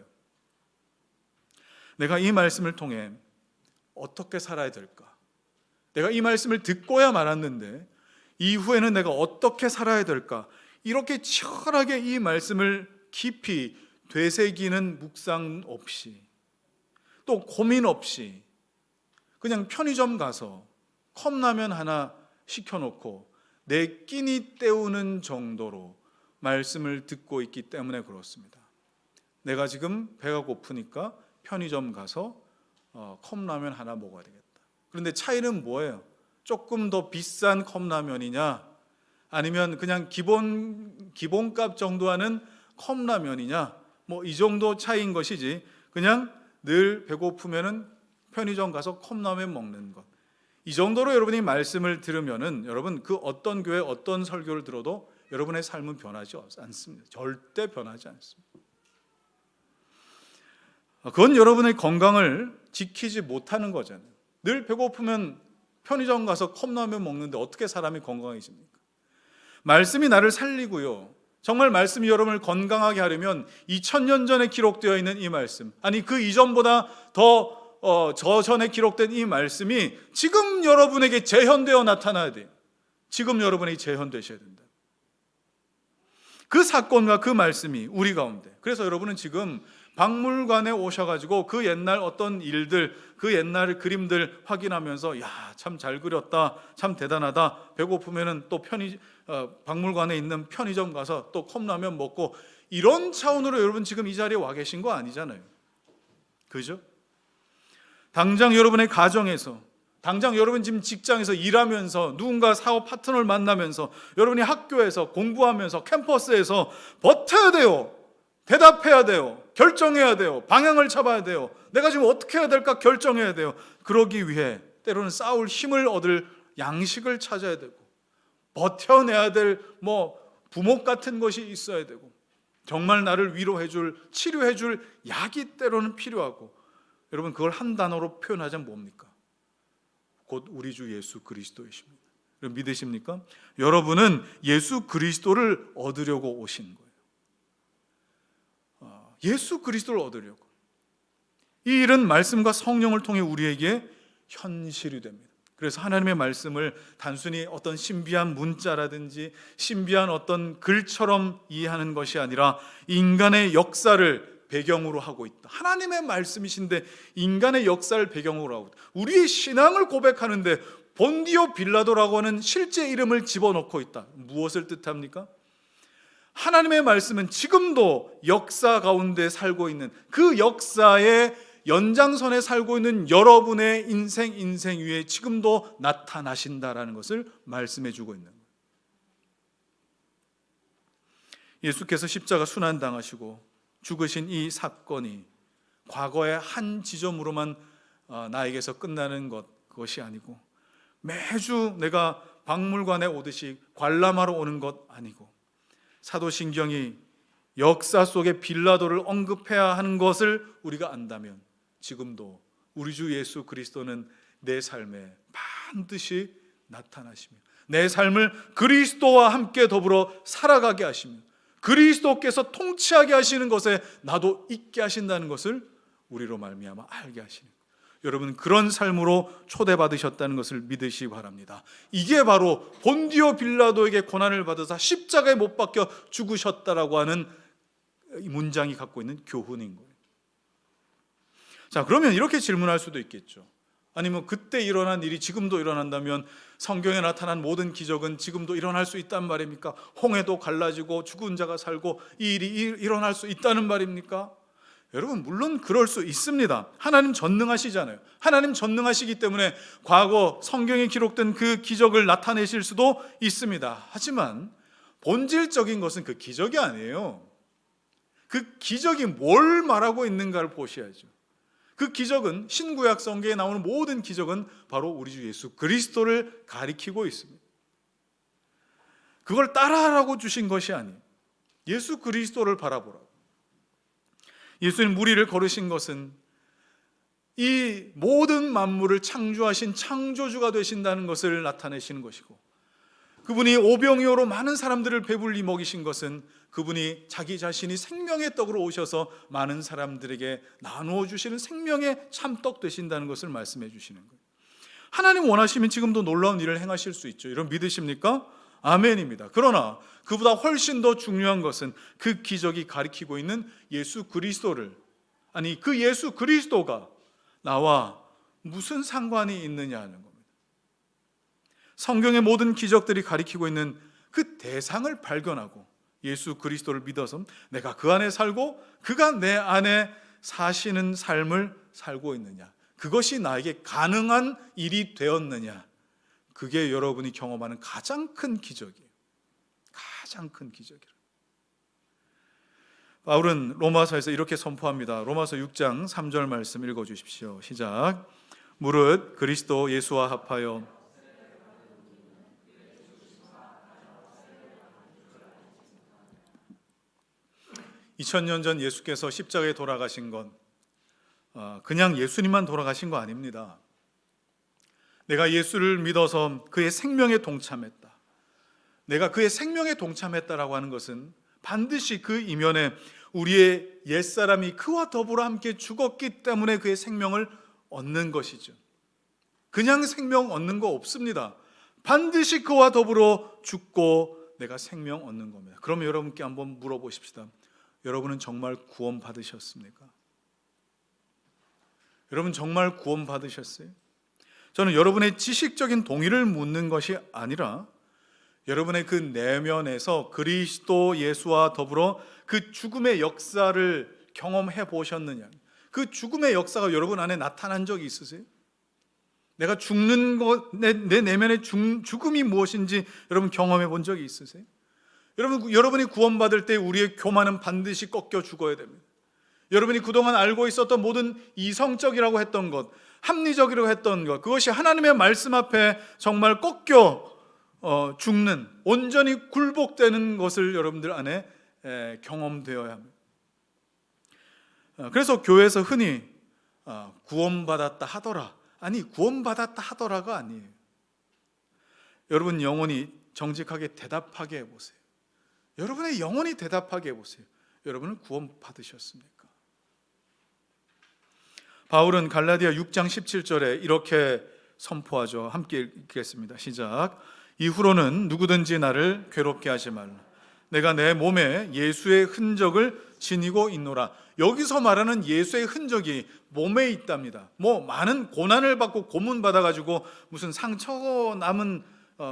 내가 이 말씀을 통해 어떻게 살아야 될까? 내가 이 말씀을 듣고야 말았는데 이후에는 내가 어떻게 살아야 될까? 이렇게 치열하게 이 말씀을 깊이 되새기는 묵상 없이, 또 고민 없이 그냥 편의점 가서 컵라면 하나 시켜놓고 내 끼니 때우는 정도로 말씀을 듣고 있기 때문에 그렇습니다. 내가 지금 배가 고프니까 편의점 가서 컵라면 하나 먹어야 되겠다. 그런데 차이는 뭐예요? 조금 더 비싼 컵라면이냐, 아니면 그냥 기본값 정도 하는 컵라면이냐, 뭐 이 정도 차이인 것이지, 그냥 늘 배고프면은 편의점 가서 컵라면 먹는 것, 이 정도로 여러분이 말씀을 들으면은 여러분 그 어떤 교회 어떤 설교를 들어도 여러분의 삶은 변하지 않습니다. 절대 변하지 않습니다. 그건 여러분의 건강을 지키지 못하는 거잖아요. 늘 배고프면 편의점 가서 컵라면 먹는데 어떻게 사람이 건강해집니까? 말씀이 나를 살리고요, 정말 말씀이 여러분을 건강하게 하려면 2000년 전에 기록되어 있는 이 말씀, 아니 그 이전보다 더 저전에 기록된 이 말씀이 지금 여러분에게 재현되어 나타나야 돼요. 지금 여러분이 재현되셔야 된다. 그 사건과 그 말씀이 우리 가운데. 그래서 여러분은 지금 박물관에 오셔가지고 그 옛날 어떤 일들, 그 옛날 그림들 확인하면서 야, 참 잘 그렸다, 참 대단하다, 배고프면은 또 박물관에 있는 편의점 가서 또 컵라면 먹고, 이런 차원으로 여러분 지금 이 자리에 와 계신 거 아니잖아요. 그죠? 당장 여러분의 가정에서, 당장 여러분 지금 직장에서 일하면서, 누군가 사업 파트너를 만나면서, 여러분이 학교에서 공부하면서, 캠퍼스에서 버텨야 돼요. 대답해야 돼요. 결정해야 돼요. 방향을 잡아야 돼요. 내가 지금 어떻게 해야 될까 결정해야 돼요. 그러기 위해 때로는 싸울 힘을 얻을 양식을 찾아야 되고, 버텨내야 될 부목 같은 것이 있어야 되고, 정말 나를 위로해줄, 치료해줄 약이 때로는 필요하고, 여러분 그걸 한 단어로 표현하자면 뭡니까? 곧 우리 주 예수 그리스도이십니다. 여러분 믿으십니까? 여러분은 예수 그리스도를 얻으려고 오신 거예요. 예수 그리스도를 얻으려고. 이 일은 말씀과 성령을 통해 우리에게 현실이 됩니다. 그래서 하나님의 말씀을 단순히 어떤 신비한 문자라든지 신비한 어떤 글처럼 이해하는 것이 아니라 인간의 역사를 배경으로 하고 있다. 하나님의 말씀이신데 인간의 역사를 배경으로 하고 있다. 우리의 신앙을 고백하는데 본디오 빌라도라고 하는 실제 이름을 집어넣고 있다. 무엇을 뜻합니까? 하나님의 말씀은 지금도 역사 가운데 살고 있는, 그 역사의 연장선에 살고 있는 여러분의 인생 위에 지금도 나타나신다라는 것을 말씀해 주고 있는 거예요. 예수께서 십자가 순환당하시고 죽으신 이 사건이 과거의 한 지점으로만 나에게서 끝나는 그것이 아니고, 매주 내가 박물관에 오듯이 관람하러 오는 것 아니고, 사도신경이 역사 속에 빌라도를 언급해야 하는 것을 우리가 안다면 지금도 우리 주 예수 그리스도는 내 삶에 반드시 나타나시며 내 삶을 그리스도와 함께 더불어 살아가게 하시며 그리스도께서 통치하게 하시는 것에 나도 있게 하신다는 것을 우리로 말미암아 알게 하시는 거예요. 여러분 그런 삶으로 초대받으셨다는 것을 믿으시기 바랍니다. 이게 바로 본디오 빌라도에게 고난을 받으사 십자가에 못 박혀 죽으셨다라고 하는 이 문장이 갖고 있는 교훈인 거예요. 자, 그러면 이렇게 질문할 수도 있겠죠. 아니면 그때 일어난 일이 지금도 일어난다면 성경에 나타난 모든 기적은 지금도 일어날 수 있단 말입니까? 홍해도 갈라지고 죽은 자가 살고 이 일이 일어날 수 있다는 말입니까? 여러분 물론 그럴 수 있습니다. 하나님 전능하시잖아요. 하나님 전능하시기 때문에 과거 성경에 기록된 그 기적을 나타내실 수도 있습니다. 하지만 본질적인 것은 그 기적이 아니에요. 그 기적이 뭘 말하고 있는가를 보셔야죠. 그 기적은 신구약 성경에 나오는 모든 기적은 바로 우리 주 예수 그리스도를 가리키고 있습니다. 그걸 따라하라고 주신 것이 아니에요. 예수 그리스도를 바라보라고. 예수님 무리를 걸으신 것은 이 모든 만물을 창조하신 창조주가 되신다는 것을 나타내시는 것이고, 그분이 오병이어로 많은 사람들을 배불리 먹이신 것은 그분이 자기 자신이 생명의 떡으로 오셔서 많은 사람들에게 나누어 주시는 생명의 참떡 되신다는 것을 말씀해 주시는 거예요. 하나님 원하시면 지금도 놀라운 일을 행하실 수 있죠. 여러분 믿으십니까? 아멘입니다. 그러나 그보다 훨씬 더 중요한 것은 그 기적이 가리키고 있는 예수 그리스도를, 아니 그 예수 그리스도가 나와 무슨 상관이 있느냐 하는 겁니다. 성경의 모든 기적들이 가리키고 있는 그 대상을 발견하고 예수 그리스도를 믿어서 내가 그 안에 살고 그가 내 안에 사시는 삶을 살고 있느냐, 그것이 나에게 가능한 일이 되었느냐, 그게 여러분이 경험하는 가장 큰 기적이에요. 가장 큰 기적이라. 바울은 로마서에서 이렇게 선포합니다. 로마서 6장 3절 말씀 읽어주십시오. 시작. 무릇 그리스도 예수와 합하여 2000년 전 예수께서 십자가에 돌아가신 건 그냥 예수님만 돌아가신 거 아닙니다. 내가 예수를 믿어서 그의 생명에 동참했다, 내가 그의 생명에 동참했다라고 하는 것은 반드시 그 이면에 우리의 옛사람이 그와 더불어 함께 죽었기 때문에 그의 생명을 얻는 것이죠. 그냥 생명 얻는 거 없습니다. 반드시 그와 더불어 죽고 내가 생명 얻는 겁니다. 그러면 여러분께 한번 물어보십시다. 여러분은 정말 구원 받으셨습니까? 여러분 정말 구원 받으셨어요? 저는 여러분의 지식적인 동의를 묻는 것이 아니라 여러분의 그 내면에서 그리스도 예수와 더불어 그 죽음의 역사를 경험해 보셨느냐, 그 죽음의 역사가 여러분 안에 나타난 적이 있으세요? 내가 죽는 것, 내 내면의 죽음이 무엇인지 여러분 경험해 본 적이 있으세요? 여러분이 구원받을 때 우리의 교만은 반드시 꺾여 죽어야 됩니다. 여러분이 그동안 알고 있었던 모든 이성적이라고 했던 것, 합리적이라고 했던 것, 그것이 하나님의 말씀 앞에 정말 꺾여 죽는, 온전히 굴복되는 것을 여러분들 안에 경험되어야 합니다. 그래서 교회에서 흔히 구원받았다 하더라, 아니 구원받았다 하더라가 아니에요. 여러분 영혼이 정직하게 대답하게 해보세요. 여러분의 영혼이 대답하게 해보세요. 여러분은 구원받으셨습니까? 바울은 갈라디아 6장 17절에 이렇게 선포하죠. 함께 읽겠습니다. 시작. 이후로는 누구든지 나를 괴롭게 하지 말라. 내가 내 몸에 예수의 흔적을 지니고 있노라. 여기서 말하는 예수의 흔적이 몸에 있답니다. 많은 고난을 받고 고문받아가지고 무슨 상처 남은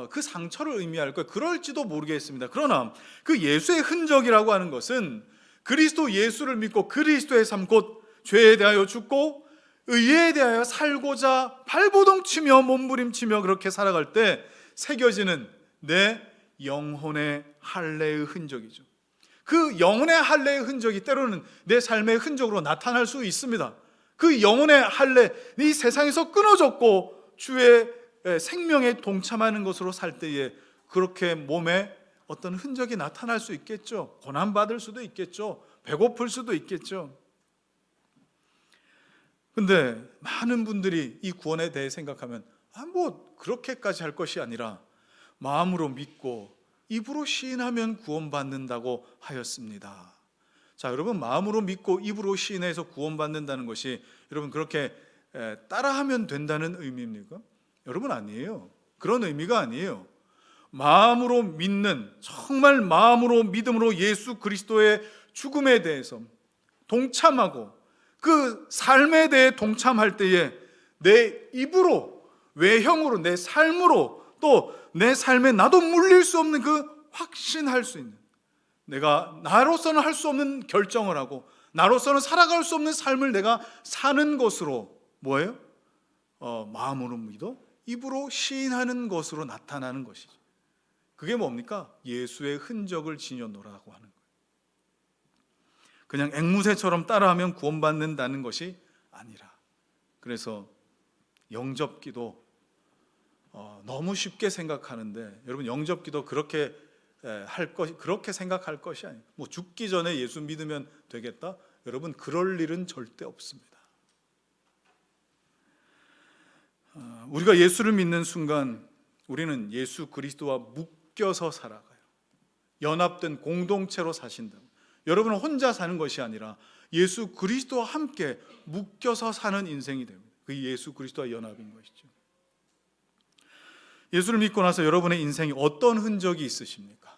그 상처를 의미할 거예요. 그럴지도 모르겠습니다. 그러나 그 예수의 흔적이라고 하는 것은 그리스도 예수를 믿고 그리스도의 삶, 곧 죄에 대하여 죽고 의에 대하여 살고자 발버둥치며 몸부림치며 그렇게 살아갈 때 새겨지는 내 영혼의 할례의 흔적이죠. 그 영혼의 할례의 흔적이 때로는 내 삶의 흔적으로 나타날 수 있습니다. 그 영혼의 할례, 이 세상에서 끊어졌고 주의 생명에 동참하는 것으로 살 때에 그렇게 몸에 어떤 흔적이 나타날 수 있겠죠. 고난받을 수도 있겠죠. 배고플 수도 있겠죠. 근데 많은 분들이 이 구원에 대해 생각하면 그렇게까지 할 것이 아니라 마음으로 믿고 입으로 시인하면 구원받는다고 하였습니다. 자, 여러분 마음으로 믿고 입으로 시인해서 구원받는다는 것이 여러분 그렇게 따라하면 된다는 의미입니까? 여러분 아니에요. 그런 의미가 아니에요. 마음으로 믿는, 정말 마음으로 믿음으로 예수 그리스도의 죽음에 대해서 동참하고 그 삶에 대해 동참할 때에 내 입으로, 외형으로, 내 삶으로, 또 내 삶에 나도 물릴 수 없는 그 확신할 수 있는, 내가 나로서는 할 수 없는 결정을 하고 나로서는 살아갈 수 없는 삶을 내가 사는 것으로 뭐예요? 마음으로 믿어 입으로 시인하는 것으로 나타나는 것이죠. 그게 뭡니까? 예수의 흔적을 지녀노라고 하는 거예요. 그냥 앵무새처럼 따라하면 구원받는다는 것이 아니라, 그래서 영접기도 너무 쉽게 생각하는데 여러분 영접기도 그렇게 그렇게 생각할 것이 아니에요. 죽기 전에 예수 믿으면 되겠다? 여러분 그럴 일은 절대 없습니다. 우리가 예수를 믿는 순간 우리는 예수 그리스도와 묶여서 살아가요. 연합된 공동체로 사신다. 여러분은 혼자 사는 것이 아니라 예수 그리스도와 함께 묶여서 사는 인생이 됩니다. 그 예수 그리스도와 연합인 것이죠. 예수를 믿고 나서 여러분의 인생에 어떤 흔적이 있으십니까?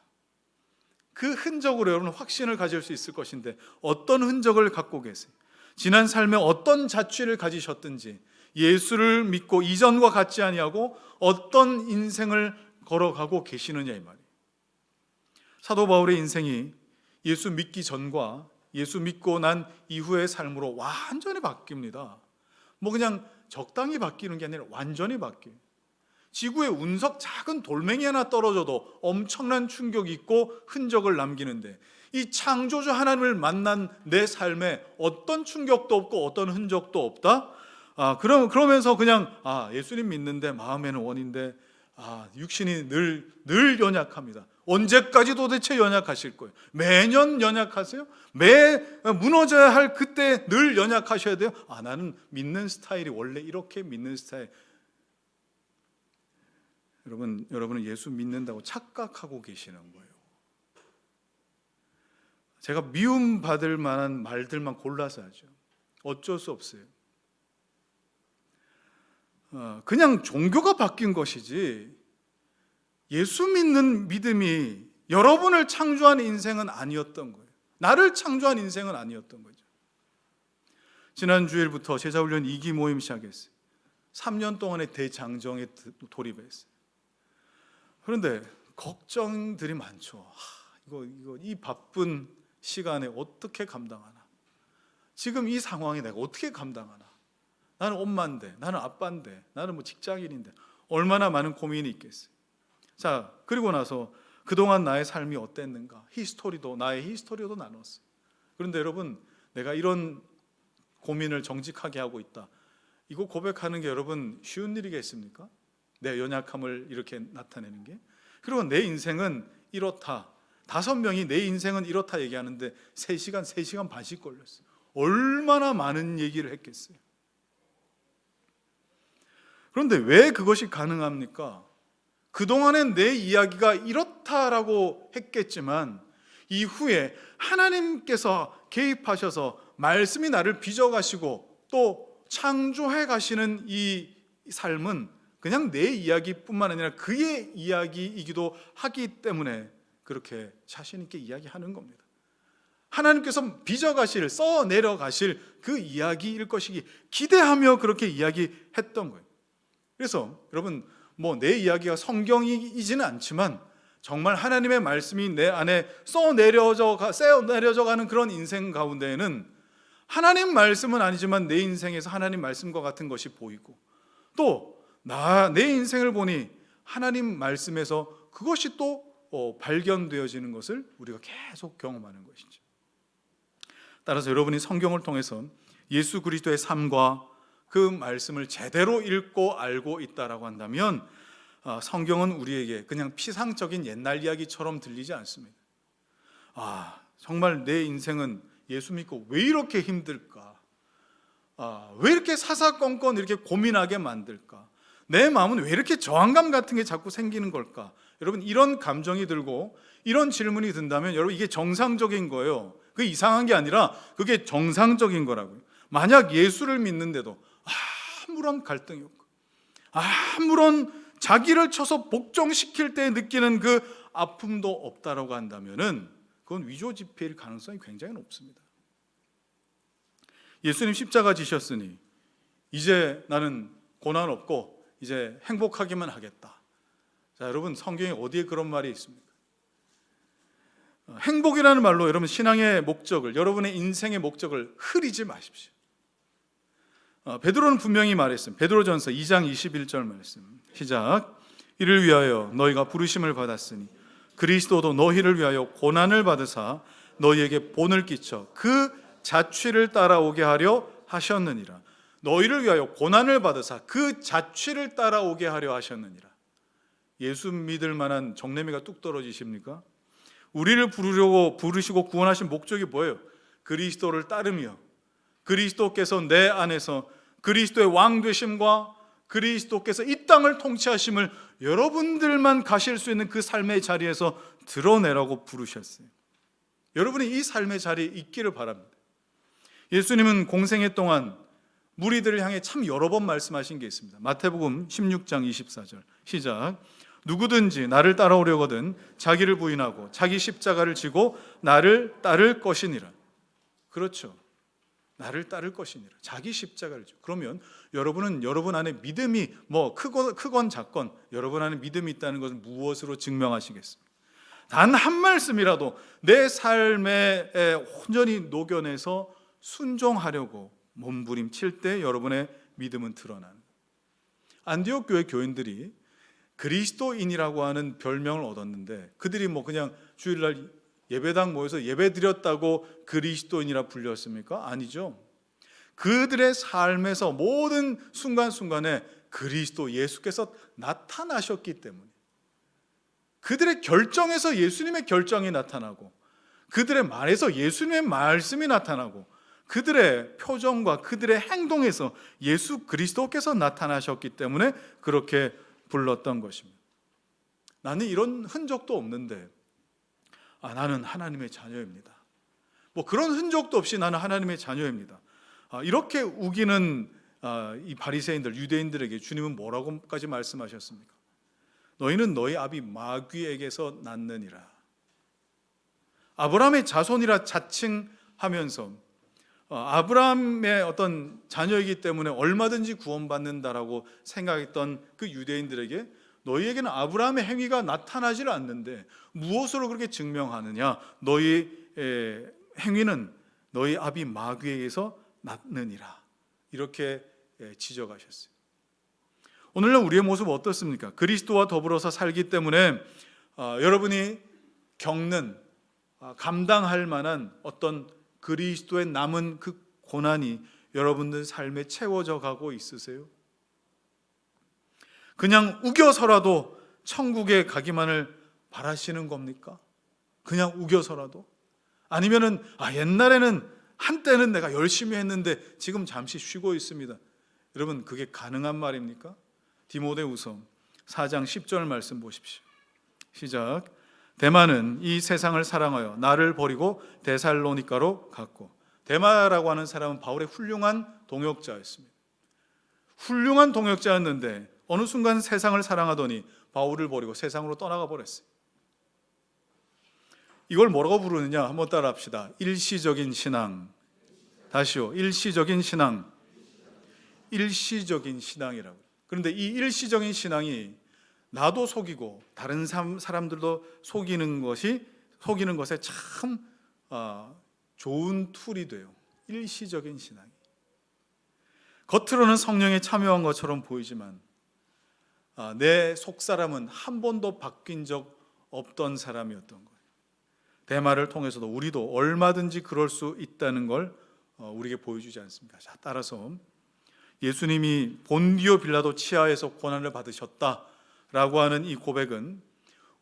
그 흔적으로 여러분은 확신을 가질 수 있을 것인데 어떤 흔적을 갖고 계세요? 지난 삶에 어떤 자취를 가지셨든지 예수를 믿고 이전과 같지 아니하고 어떤 인생을 걸어가고 계시느냐 이 말이에요. 사도 바울의 인생이 예수 믿기 전과 예수 믿고 난 이후의 삶으로 완전히 바뀝니다. 뭐 그냥 적당히 바뀌는 게 아니라 완전히 바뀌어요. 지구의 운석 작은 돌멩이 하나 떨어져도 엄청난 충격이 있고 흔적을 남기는데 이 창조주 하나님을 만난 내 삶에 어떤 충격도 없고 어떤 흔적도 없다? 그러면서 그냥 예수님 믿는데 마음에는 원인데 육신이 늘 연약합니다. 언제까지 도대체 연약하실 거예요? 매년 연약하세요? 매 무너져야 할 그때 늘 연약하셔야 돼요? 나는 믿는 스타일이 원래 이렇게 믿는 스타일. 여러분은 예수 믿는다고 착각하고 계시는 거예요. 제가 미움받을 만한 말들만 골라서 하죠. 어쩔 수 없어요. 그냥 종교가 바뀐 것이지 예수 믿는 믿음이 여러분을 창조한 인생은 아니었던 거예요. 나를 창조한 인생은 아니었던 거죠. 지난 주일부터 제자훈련 2기 모임 시작했어요. 3년 동안의 대장정에 돌입했어요. 그런데 걱정들이 많죠. 이 바쁜 시간에 어떻게 감당하나? 지금 이 상황에 내가 어떻게 감당하나? 나는 엄마인데, 나는 아빠인데, 나는 뭐 직장인인데 얼마나 많은 고민이 있겠어요. 자, 그리고 나서 그동안 나의 삶이 어땠는가? 나의 히스토리도 나눴어요. 그런데 여러분, 내가 이런 고민을 정직하게 하고 있다. 이거 고백하는 게 여러분 쉬운 일이겠습니까? 내 연약함을 이렇게 나타내는 게. 그리고 내 인생은 이렇다. 5명이 내 인생은 이렇다 얘기하는데 3시간 반씩 걸렸어요. 얼마나 많은 얘기를 했겠어요. 그런데 왜 그것이 가능합니까? 그동안엔 내 이야기가 이렇다라고 했겠지만 이후에 하나님께서 개입하셔서 말씀이 나를 빚어가시고 또 창조해 가시는 이 삶은 그냥 내 이야기뿐만 아니라 그의 이야기이기도 하기 때문에 그렇게 자신 있게 이야기하는 겁니다. 하나님께서 빚어가실, 써내려가실 그 이야기일 것이기 기대하며 그렇게 이야기했던 거예요. 그래서 여러분, 내 이야기가 성경이지는 않지만 정말 하나님의 말씀이 내 안에 써내려져 가는 그런 인생 가운데에는 하나님 말씀은 아니지만 내 인생에서 하나님 말씀과 같은 것이 보이고 또 내 인생을 보니 하나님 말씀에서 그것이 또 발견되어지는 것을 우리가 계속 경험하는 것이죠. 따라서 여러분이 성경을 통해서 예수 그리스도의 삶과 그 말씀을 제대로 읽고 알고 있다라고 한다면 성경은 우리에게 그냥 피상적인 옛날 이야기처럼 들리지 않습니다. 정말 내 인생은 예수 믿고 왜 이렇게 힘들까? 왜 이렇게 사사건건 이렇게 고민하게 만들까? 내 마음은 왜 이렇게 저항감 같은 게 자꾸 생기는 걸까? 여러분, 이런 감정이 들고 이런 질문이 든다면 여러분, 이게 정상적인 거예요. 그게 이상한 게 아니라 그게 정상적인 거라고요. 만약 예수를 믿는데도 아무런 갈등이 없고 아무런 자기를 쳐서 복종시킬 때 느끼는 그 아픔도 없다라고 한다면은 그건 위조지폐일 가능성이 굉장히 높습니다. 예수님 십자가 지셨으니 이제 나는 고난 없고 이제 행복하기만 하겠다. 자, 여러분, 성경에 어디에 그런 말이 있습니까? 행복이라는 말로 여러분 신앙의 목적을, 여러분의 인생의 목적을 흐리지 마십시오. 베드로는 분명히 말했습니다. 베드로전서 2장 21절 말씀 시작. 이를 위하여 너희가 부르심을 받았으니 그리스도도 너희를 위하여 고난을 받으사 너희에게 본을 끼쳐 그 자취를 따라오게 하려 하셨느니라. 너희를 위하여 고난을 받으사 그 자취를 따라오게 하려 하셨느니라. 예수 믿을 만한 정내미가 뚝 떨어지십니까? 우리를 부르시고 구원하신 목적이 뭐예요? 그리스도를 따르며 그리스도께서 내 안에서 그리스도의 왕 되심과 그리스도께서 이 땅을 통치하심을 여러분들만 가실 수 있는 그 삶의 자리에서 드러내라고 부르셨어요. 여러분이 이 삶의 자리에 있기를 바랍니다. 예수님은 공생애 동안 무리들을 향해 참 여러 번 말씀하신 게 있습니다. 마태복음 16장 24절 시작. 누구든지 나를 따라오려거든 자기를 부인하고 자기 십자가를 지고 나를 따를 것이니라. 그렇죠. 나를 따를 것이니라. 자기 십자가를 지고. 그러면 여러분은 여러분 안에 믿음이 크건 작건 여러분 안에 믿음이 있다는 것을 무엇으로 증명하시겠습니까? 단 한 말씀이라도 내 삶에 온전히 녹여내서 순종하려고 몸부림칠 때 여러분의 믿음은 드러나는 거예요. 안디옥 교회 교인들이 그리스도인이라고 하는 별명을 얻었는데 그들이 그냥 주일날 예배당 모여서 예배 드렸다고 그리스도인이라 불렸습니까? 아니죠. 그들의 삶에서 모든 순간순간에 그리스도 예수께서 나타나셨기 때문에 그들의 결정에서 예수님의 결정이 나타나고 그들의 말에서 예수님의 말씀이 나타나고 그들의 표정과 그들의 행동에서 예수 그리스도께서 나타나셨기 때문에 그렇게 불렀던 것입니다. 나는 이런 흔적도 없는데 나는 하나님의 자녀입니다. 그런 흔적도 없이 나는 하나님의 자녀입니다. 이렇게 우기는 이 바리새인들, 유대인들에게 주님은 뭐라고까지 말씀하셨습니까? 너희는 너희 아비 마귀에게서 났느니라. 아브라함의 자손이라 자칭하면서 아브라함의 어떤 자녀이기 때문에 얼마든지 구원받는다라고 생각했던 그 유대인들에게 너희에게는 아브라함의 행위가 나타나질 않는데 무엇으로 그렇게 증명하느냐? 너희 행위는 너희 아비 마귀에게서 났느니라. 이렇게 지적하셨어요. 오늘날 우리의 모습 어떻습니까? 그리스도와 더불어서 살기 때문에 여러분이 겪는 감당할 만한 어떤 그리스도의 남은 그 고난이 여러분들 삶에 채워져 가고 있으세요? 그냥 우겨서라도 천국에 가기만을 바라시는 겁니까? 그냥 우겨서라도? 아니면은 옛날에는 한때는 내가 열심히 했는데 지금 잠시 쉬고 있습니다. 여러분 그게 가능한 말입니까? 디모데후서 4장 10절 말씀 보십시오. 시작. 데마는 이 세상을 사랑하여 나를 버리고 데살로니가로 갔고. 데마라고 하는 사람은 바울의 훌륭한 동역자였습니다. 훌륭한 동역자였는데 어느 순간 세상을 사랑하더니 바울을 버리고 세상으로 떠나가 버렸어요. 이걸 뭐라고 부르느냐 한번 따라 합시다. 일시적인 신앙. 다시요. 일시적인 신앙. 일시적인 신앙이라고. 그런데 이 일시적인 신앙이 나도 속이고 다른 사람들도 속이는 것에 참 좋은 툴이 돼요. 일시적인 신앙이. 겉으로는 성령에 참여한 것처럼 보이지만 내 속사람은 한 번도 바뀐 적 없던 사람이었던 거예요. 데마를 통해서도 우리도 얼마든지 그럴 수 있다는 걸 우리에게 보여주지 않습니까? 자, 따라서 예수님이 본디오 빌라도 치하에서 고난을 받으셨다라고 하는 이 고백은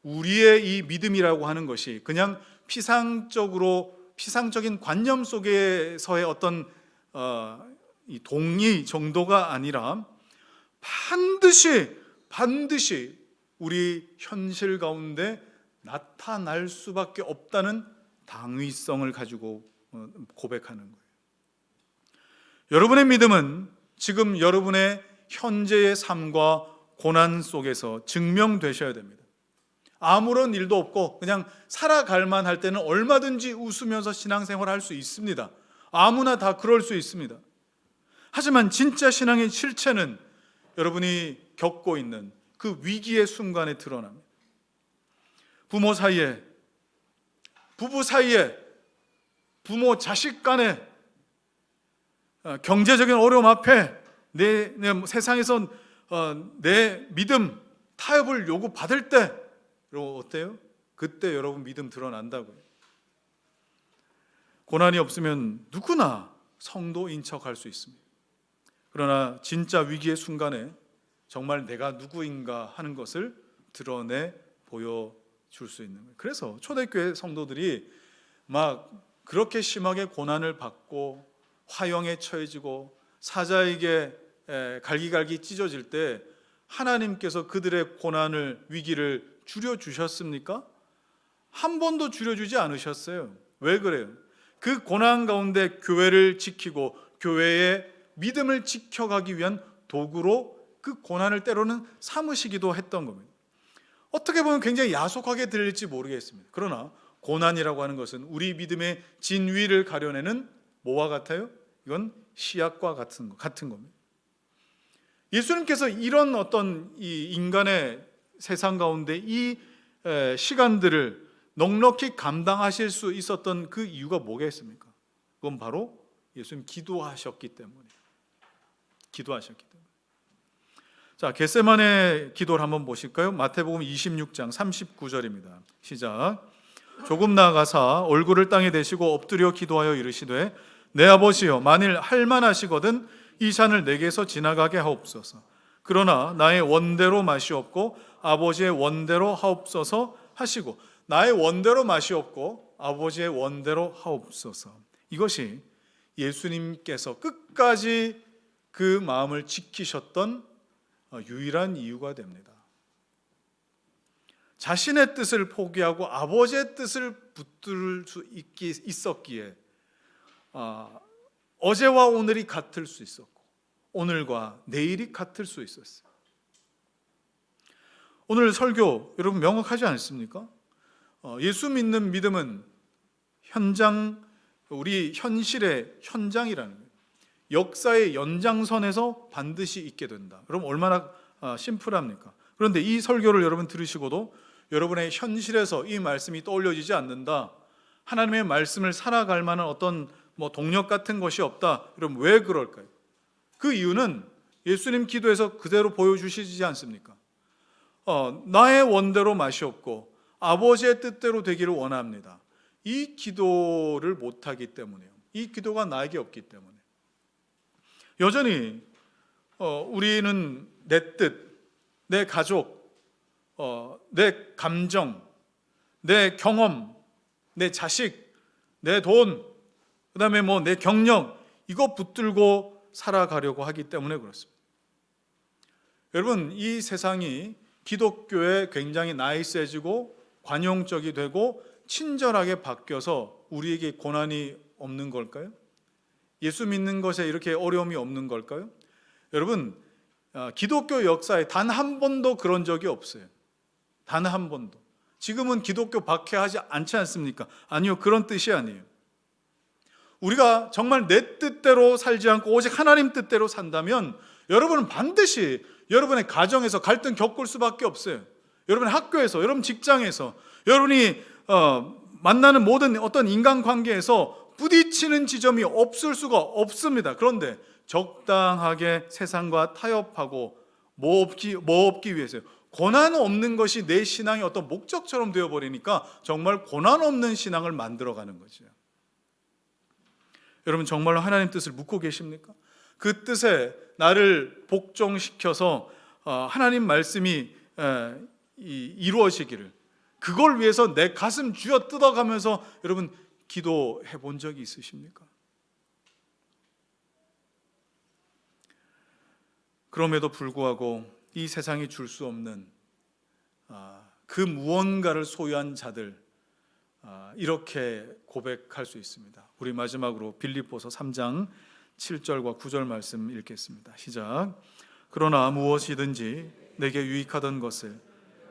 우리의 이 믿음이라고 하는 것이 그냥 피상적인 관념 속에서의 어떤 이 동의 정도가 아니라 반드시 우리 현실 가운데 나타날 수밖에 없다는 당위성을 가지고 고백하는 거예요. 여러분의 믿음은 지금 여러분의 현재의 삶과 고난 속에서 증명되셔야 됩니다. 아무런 일도 없고 그냥 살아갈 만할 때는 얼마든지 웃으면서 신앙생활을 할 수 있습니다. 아무나 다 그럴 수 있습니다. 하지만 진짜 신앙의 실체는 여러분이 겪고 있는 그 위기의 순간에 드러납니다. 부모 사이에, 부부 사이에, 부모 자식 간에, 경제적인 어려움 앞에 내 세상에서 내 믿음 타협을 요구받을 때 여러분 어때요? 그때 여러분 믿음 드러난다고요. 고난이 없으면 누구나 성도인 척할 수 있습니다. 그러나 진짜 위기의 순간에 정말 내가 누구인가 하는 것을 드러내 보여줄 수 있는 거예요. 그래서 초대교회 성도들이 막 그렇게 심하게 고난을 받고 화형에 처해지고 사자에게 갈기갈기 찢어질 때 하나님께서 그들의 고난을 위기를 줄여주셨습니까? 한 번도 줄여주지 않으셨어요. 왜 그래요? 그 고난 가운데 교회를 지키고 교회의 믿음을 지켜가기 위한 도구로 그 고난을 때로는 삼으시기도 했던 겁니다. 어떻게 보면 굉장히 야속하게 들릴지 모르겠습니다. 그러나 고난이라고 하는 것은 우리 믿음의 진위를 가려내는 뭐와 같아요? 이건 시약과 같은 겁니다. 예수님께서 이런 어떤 이 인간의 세상 가운데 이 시간들을 넉넉히 감당하실 수 있었던 그 이유가 뭐겠습니까? 그건 바로 예수님 기도하셨기 때문에. 자, 겟세마네 기도를 한번 보실까요? 마태복음 26장 39절입니다. 시작. 조금 나아가사 얼굴을 땅에 대시고 엎드려 기도하여 이르시되 내 아버지여, 만일 할만하시거든 이 잔을 내게서 지나가게 하옵소서. 그러나 나의 원대로 마시옵고 아버지의 원대로 하옵소서 하시고, 나의 원대로 마시옵고 아버지의 원대로 하옵소서. 이것이 예수님께서 끝까지 그 마음을 지키셨던 유일한 이유가 됩니다. 자신의 뜻을 포기하고 아버지의 뜻을 붙들 수 있었기에 어제와 오늘이 같을 수 있었고 오늘과 내일이 같을 수 있었어요. 오늘 설교 여러분 명확하지 않습니까? 예수 믿는 믿음은 우리 현실의 현장이라는 거예요. 역사의 연장선에서 반드시 있게 된다. 여러분 얼마나 심플합니까? 그런데 이 설교를 여러분 들으시고도 여러분의 현실에서 이 말씀이 떠올려지지 않는다, 하나님의 말씀을 살아갈 만한 어떤 동력 같은 것이 없다. 여러분 왜 그럴까요? 그 이유는 예수님 기도에서 그대로 보여주시지 않습니까? 나의 원대로 마시옵고 아버지의 뜻대로 되기를 원합니다. 이 기도를 못하기 때문에요. 이 기도가 나에게 없기 때문에. 여전히 우리는 내 뜻, 내 가족, 내 감정, 내 경험, 내 자식, 내 돈, 그 다음에 내 경력, 이거 붙들고 살아가려고 하기 때문에 그렇습니다. 여러분, 이 세상이 기독교에 굉장히 나이스해지고 관용적이 되고 친절하게 바뀌어서 우리에게 고난이 없는 걸까요? 예수 믿는 것에 이렇게 어려움이 없는 걸까요? 여러분, 기독교 역사에 단 한 번도 그런 적이 없어요. 단 한 번도. 지금은 기독교 박해하지 않지 않습니까? 아니요, 그런 뜻이 아니에요. 우리가 정말 내 뜻대로 살지 않고 오직 하나님 뜻대로 산다면 여러분은 반드시 여러분의 가정에서 갈등 겪을 수밖에 없어요. 여러분의 학교에서, 여러분 직장에서, 여러분이 만나는 모든 어떤 인간관계에서 부딪히는 지점이 없을 수가 없습니다. 그런데 적당하게 세상과 타협하고 뭐 없기 위해서요. 고난 없는 것이 내 신앙의 어떤 목적처럼 되어버리니까 정말 고난 없는 신앙을 만들어가는 거죠. 여러분 정말로 하나님 뜻을 묻고 계십니까? 그 뜻에 나를 복종시켜서 하나님 말씀이 이루어지기를, 그걸 위해서 내 가슴 쥐어 뜯어가면서 여러분 기도해 본 적이 있으십니까? 그럼에도 불구하고 이 세상이 줄 수 없는 그 무언가를 소유한 자들, 이렇게 고백할 수 있습니다. 우리 마지막으로 빌립보서 3장 7절과 9절 말씀 읽겠습니다. 시작. 그러나 무엇이든지 내게 유익하던 것을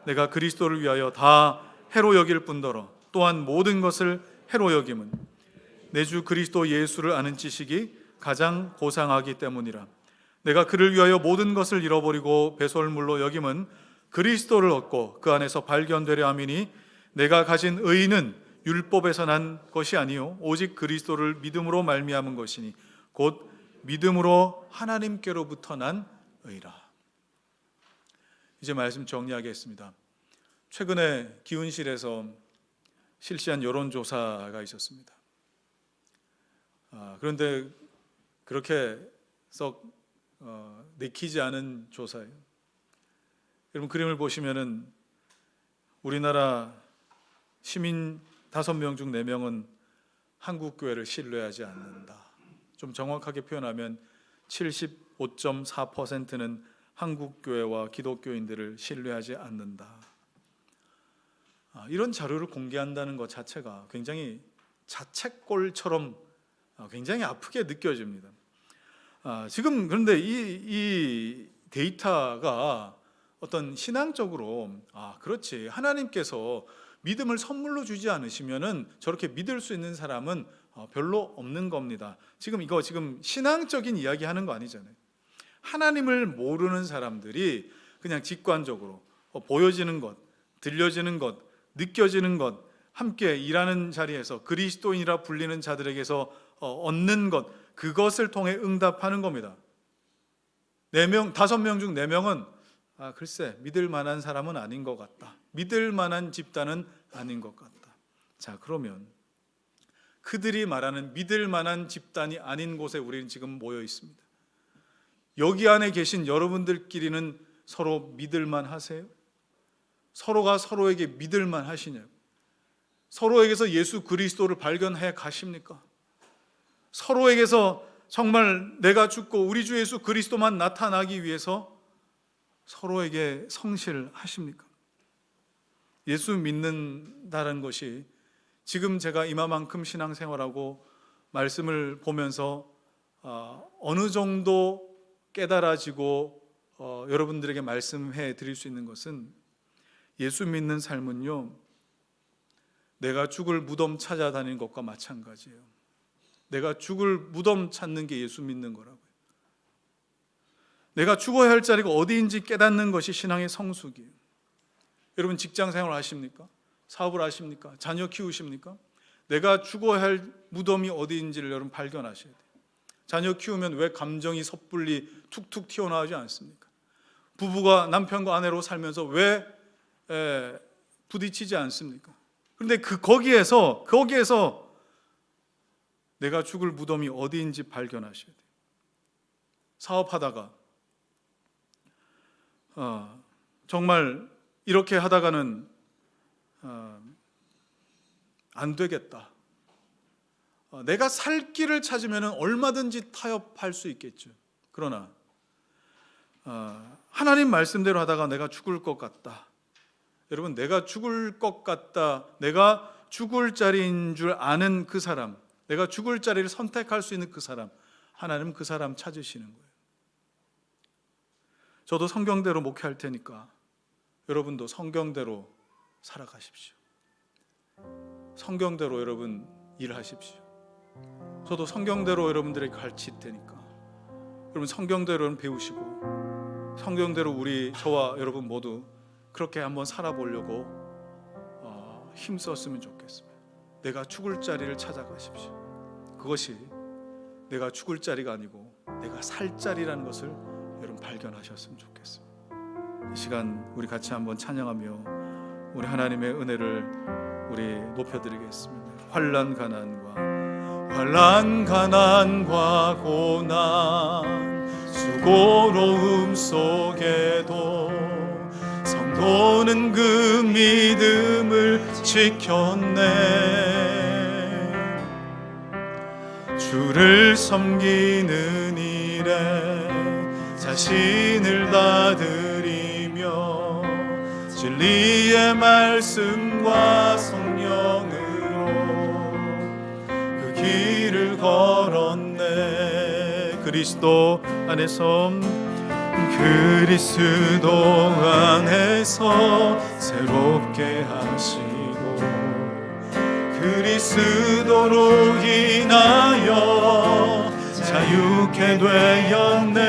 내가 그리스도를 위하여 다 해로 여길 뿐더러 또한 모든 것을 해로 여김은 내 주 그리스도 예수를 아는 지식이 가장 고상하기 때문이라. 내가 그를 위하여 모든 것을 잃어버리고 배설물로 여김은 그리스도를 얻고 그 안에서 발견되려 함이니 내가 가진 의는 율법에서 난 것이 아니요 오직 그리스도를 믿음으로 말미암은 것이니 곧 믿음으로 하나님께로부터 난 의라. 이제 말씀 정리하겠습니다. 최근에 기훈실에서 실시한 여론조사가 있었습니다. 그런데 그렇게 썩 내키지 않은 조사예요. 여러분 그림을 보시면은 우리나라 시민 5명 중 4명은 한국 교회를 신뢰하지 않는다. 좀 정확하게 표현하면 75.4%는 한국 교회와 기독교인들을 신뢰하지 않는다. 이런 자료를 공개한다는 것 자체가 굉장히 자책골처럼 굉장히 아프게 느껴집니다. 지금 그런데 이 데이터가 어떤 신앙적으로 그렇지, 하나님께서 믿음을 선물로 주지 않으시면은 저렇게 믿을 수 있는 사람은 별로 없는 겁니다. 지금 신앙적인 이야기 하는 거 아니잖아요. 하나님을 모르는 사람들이 그냥 직관적으로 보여지는 것, 들려지는 것, 느껴지는 것, 함께 일하는 자리에서 그리스도인이라 불리는 자들에게서 얻는 것, 그것을 통해 응답하는 겁니다. 5명 중 4명은 글쎄 믿을 만한 사람은 아닌 것 같다, 믿을 만한 집단은 아닌 것 같다. 자, 그러면 그들이 말하는 믿을 만한 집단이 아닌 곳에 우리는 지금 모여 있습니다. 여기 안에 계신 여러분들끼리는 서로 믿을만 하세요? 서로가 서로에게 믿을만 하시냐고? 서로에게서 예수 그리스도를 발견해 가십니까? 서로에게서 정말 내가 죽고 우리 주 예수 그리스도만 나타나기 위해서 서로에게 성실하십니까? 예수 믿는다는 것이 지금 제가 이마만큼 신앙생활하고 말씀을 보면서 어느 정도 깨달아지고 여러분들에게 말씀해 드릴 수 있는 것은, 예수 믿는 삶은요, 내가 죽을 무덤 찾아다니는 것과 마찬가지예요. 내가 죽을 무덤 찾는 게 예수 믿는 거라고요. 내가 죽어야 할 자리가 어디인지 깨닫는 것이 신앙의 성숙이에요. 여러분 직장 생활 하십니까? 사업을 하십니까? 자녀 키우십니까? 내가 죽어야 할 무덤이 어디인지를 여러분 발견하셔야 돼요. 자녀 키우면 왜 감정이 섣불리 툭툭 튀어나오지 않습니까? 부부가 남편과 아내로 살면서 왜 부딪히지 않습니까? 그런데 거기에서 내가 죽을 무덤이 어디인지 발견하셔야 돼요. 사업하다가 정말 이렇게 하다가는 안 되겠다. 내가 살 길을 찾으면 얼마든지 타협할 수 있겠죠. 그러나 하나님 말씀대로 하다가 내가 죽을 것 같다. 여러분, 내가 죽을 것 같다, 내가 죽을 자리인 줄 아는 그 사람, 내가 죽을 자리를 선택할 수 있는 그 사람, 하나님 그 사람 찾으시는 거예요. 저도 성경대로 목회할 테니까 여러분도 성경대로 살아가십시오. 성경대로 여러분 일하십시오. 저도 성경대로 여러분들에게 가르칠 테니까 여러분 성경대로 배우시고 성경대로 저와 여러분 모두 그렇게 한번 살아보려고 힘썼으면 좋겠습니다. 내가 죽을 자리를 찾아가십시오. 그것이 내가 죽을 자리가 아니고 내가 살 자리라는 것을 여러분 발견하셨으면 좋겠습니다. 이 시간 우리 같이 한번 찬양하며 우리 하나님의 은혜를 우리 높여드리겠습니다. 환난 가난과 고난 수고로움 속에도 성도는 그 믿음을 지켰네. 주를 섬기는 일에 자신을 다 드리며 진리의 말씀과 성령으로 그 길을 걸었네. 그리스도 안에서 새롭게 하시고 그리스도로 인하여 자유케 되었네.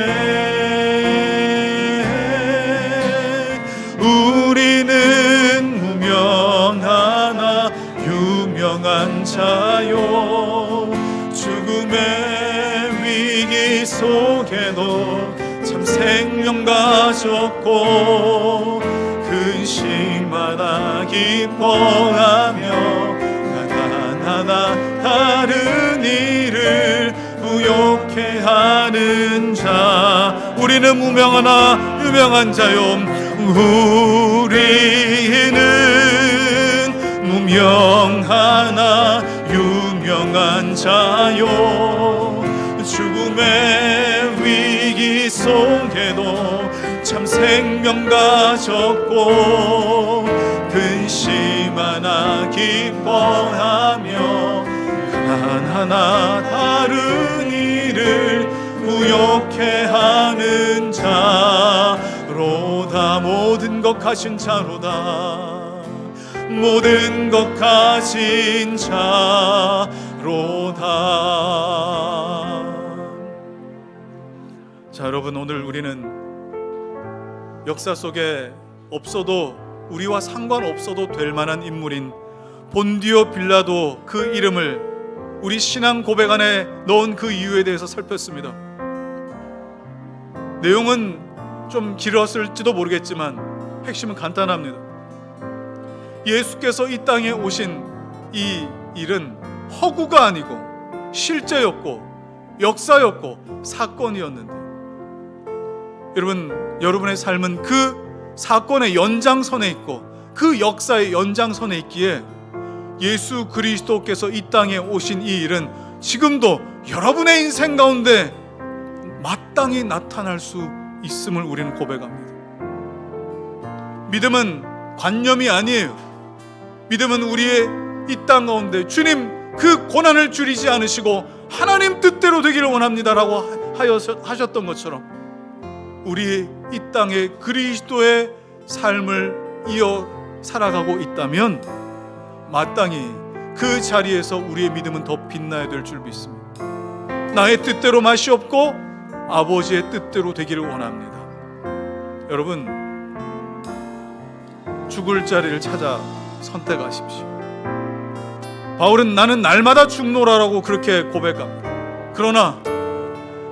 우리는 무명하나 유명한 자요 죽음의 위기 속에도 참 생명 가졌고 근심하다 기뻐하며 하나하나 다른 일을 부욕해 하는 자. 우리는 무명하나 유명한 자요 우리는 무명하나 유명한 자요 죽음의 위기 속에도 참 생명 가졌고 근심하나 기뻐하며 하나하나 다른 일을 부여 가진 자로다. 모든 것 가진 자로다. 자, 여러분, 오늘 우리는 역사 속에 없어도, 우리와 상관없어도 될 만한 인물인 본디오 빌라도, 그 이름을 우리 신앙 고백 안에 넣은 그 이유에 대해서 살폈습니다. 내용은 좀 길었을지도 모르겠지만 핵심은 간단합니다. 예수께서 이 땅에 오신 이 일은 허구가 아니고 실제였고 역사였고 사건이었는데, 여러분, 여러분의 삶은 그 사건의 연장선에 있고 그 역사의 연장선에 있기에 예수 그리스도께서 이 땅에 오신 이 일은 지금도 여러분의 인생 가운데 마땅히 나타날 수 있음을 우리는 고백합니다. 믿음은 관념이 아니에요. 믿음은 우리의 이 땅 가운데 주님 그 고난을 줄이지 않으시고 하나님 뜻대로 되기를 원합니다라고 하셨던 것처럼 우리 이 땅에 그리스도의 삶을 이어 살아가고 있다면 마땅히 그 자리에서 우리의 믿음은 더 빛나야 될 줄 믿습니다. 나의 뜻대로 맛이 없고 아버지의 뜻대로 되기를 원합니다. 여러분, 죽을 자리를 찾아 선택하십시오. 바울은 나는 날마다 죽노라라고 그렇게 고백합니다. 그러나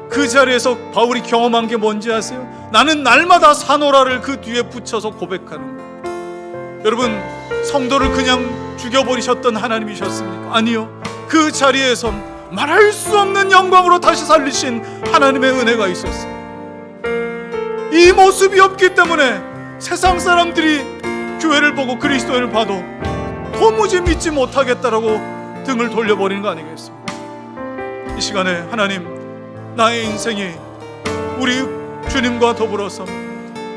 그 자리에서 바울이 경험한 게 뭔지 아세요? 나는 날마다 사노라를 그 뒤에 붙여서 고백하는 거예요. 여러분, 성도를 그냥 죽여버리셨던 하나님이셨습니까? 아니요. 그 자리에서 말할 수 없는 영광으로 다시 살리신 하나님의 은혜가 있었어요. 이 모습이 없기 때문에 세상 사람들이 교회를 보고 그리스도인을 봐도 도무지 믿지 못하겠다라고 등을 돌려버리는 거 아니겠습니까? 이 시간에 하나님, 나의 인생이 우리 주님과 더불어서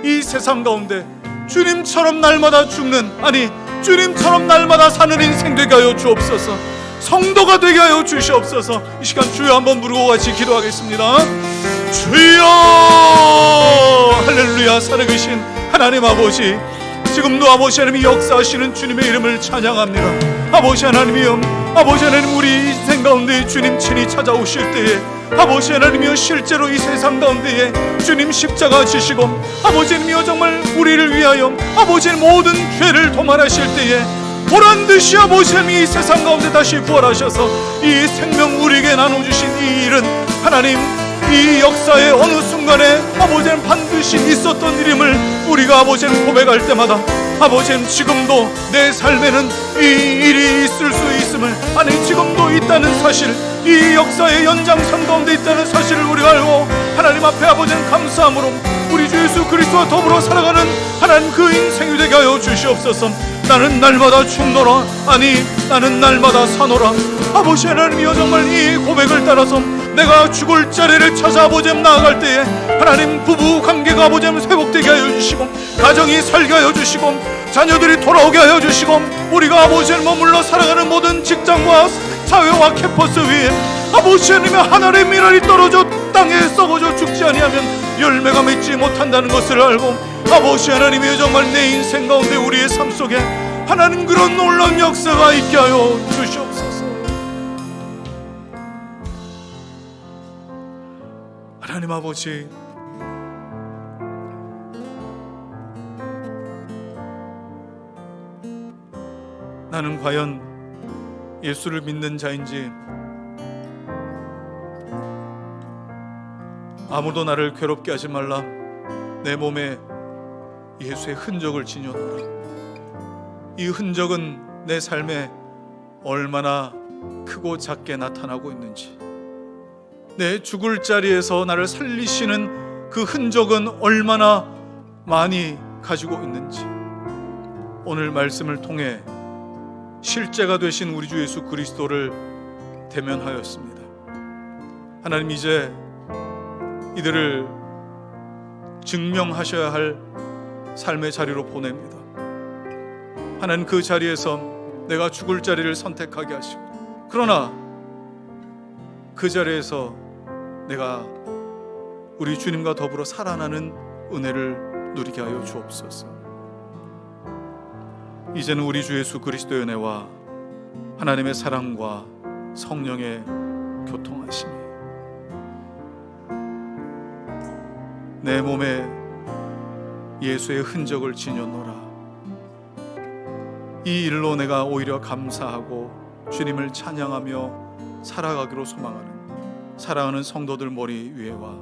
이 세상 가운데 주님처럼 날마다 죽는, 아니 주님처럼 날마다 사는 인생 되게 하여 주옵소서. 성도가 되게 하여 주시옵소서. 이 시간 주여 한번 부르고 같이 기도하겠습니다. 주여, 할렐루야. 살아계신 하나님 아버지, 지금도 아버지 하나님이 역사하시는 주님의 이름을 찬양합니다. 아버지 하나님이여, 아버지 하나님, 우리 인생 가운데 주님 친히 찾아오실 때에 아버지 하나님이여, 실제로 이 세상 가운데에 주님 십자가 지시고 아버지 하나님이여, 정말 우리를 위하여 아버지 모든 죄를 도말하실 때에 보란듯이 아버지 하나님이 이 세상 가운데 다시 부활하셔서 이 생명 우리에게 나눠주신 이 일은 하나님, 이 역사의 어느 순간에 아버지 하나님 반드시 있었던 일임을 우리가 아버지 하나님 고백할 때마다 아버지 하나님, 지금도 내 삶에는 이 일이 있을 수 있음을, 아니 지금도 있다는 사실, 이 역사의 연장선 가운데 있다는 사실을 우리가 알고 하나님 앞에 아버지 하나님 감사함으로 우리 주 예수 그리스도와 더불어 살아가는 하나님 그 인생이 되게 하여 주시옵소서. 나는 날마다 죽노라, 아니 나는 날마다 사노라. 아버지 하나님이여, 정말 이 고백을 따라서 내가 죽을 자리를 찾아 아버지 나아갈 때에 하나님, 부부 관계가 아버지 회복되게 하여 주시고 가정이 살게 하여 주시고 자녀들이 돌아오게 하여 주시고 우리가 아버지 머물러 살아가는 모든 직장과 사회와 캠퍼스 위에 아버지 하나님의 하늘의 미랄이 떨어져 땅에 썩어져 죽지 아니하면 열매가 맺지 못한다는 것을 알고 아버지 하나님이여, 정말 내 인생 가운데 우리의 삶 속에 하나님 그런 놀라운 역사가 있게 하여 주시옵소서. 하나님 아버지, 나는 과연 예수를 믿는 자인지, 아무도 나를 괴롭게 하지 말라. 내 몸에 예수의 흔적을 지녀노라. 이 흔적은 내 삶에 얼마나 크고 작게 나타나고 있는지, 내 죽을 자리에서 나를 살리시는 그 흔적은 얼마나 많이 가지고 있는지 오늘 말씀을 통해 실제가 되신 우리 주 예수 그리스도를 대면하였습니다. 하나님, 이제 이들을 증명하셔야 할 삶의 자리로 보냅니다. 하나님, 그 자리에서 내가 죽을 자리를 선택하게 하시고, 그러나 그 자리에서 내가 우리 주님과 더불어 살아나는 은혜를 누리게 하여 주옵소서. 이제는 우리 주 예수 그리스도의 은혜와 하나님의 사랑과 성령의 교통하심이 내 몸에 예수의 흔적을 지녔노라. 이 일로 내가 오히려 감사하고 주님을 찬양하며 살아가기로 소망하는 사랑하는 성도들 머리 위에와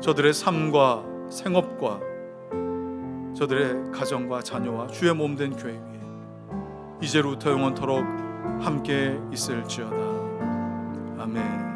저들의 삶과 생업과 저들의 가정과 자녀와 주의 몸된 교회 위에 이제로부터 영원토록 함께 있을지어다. 아멘.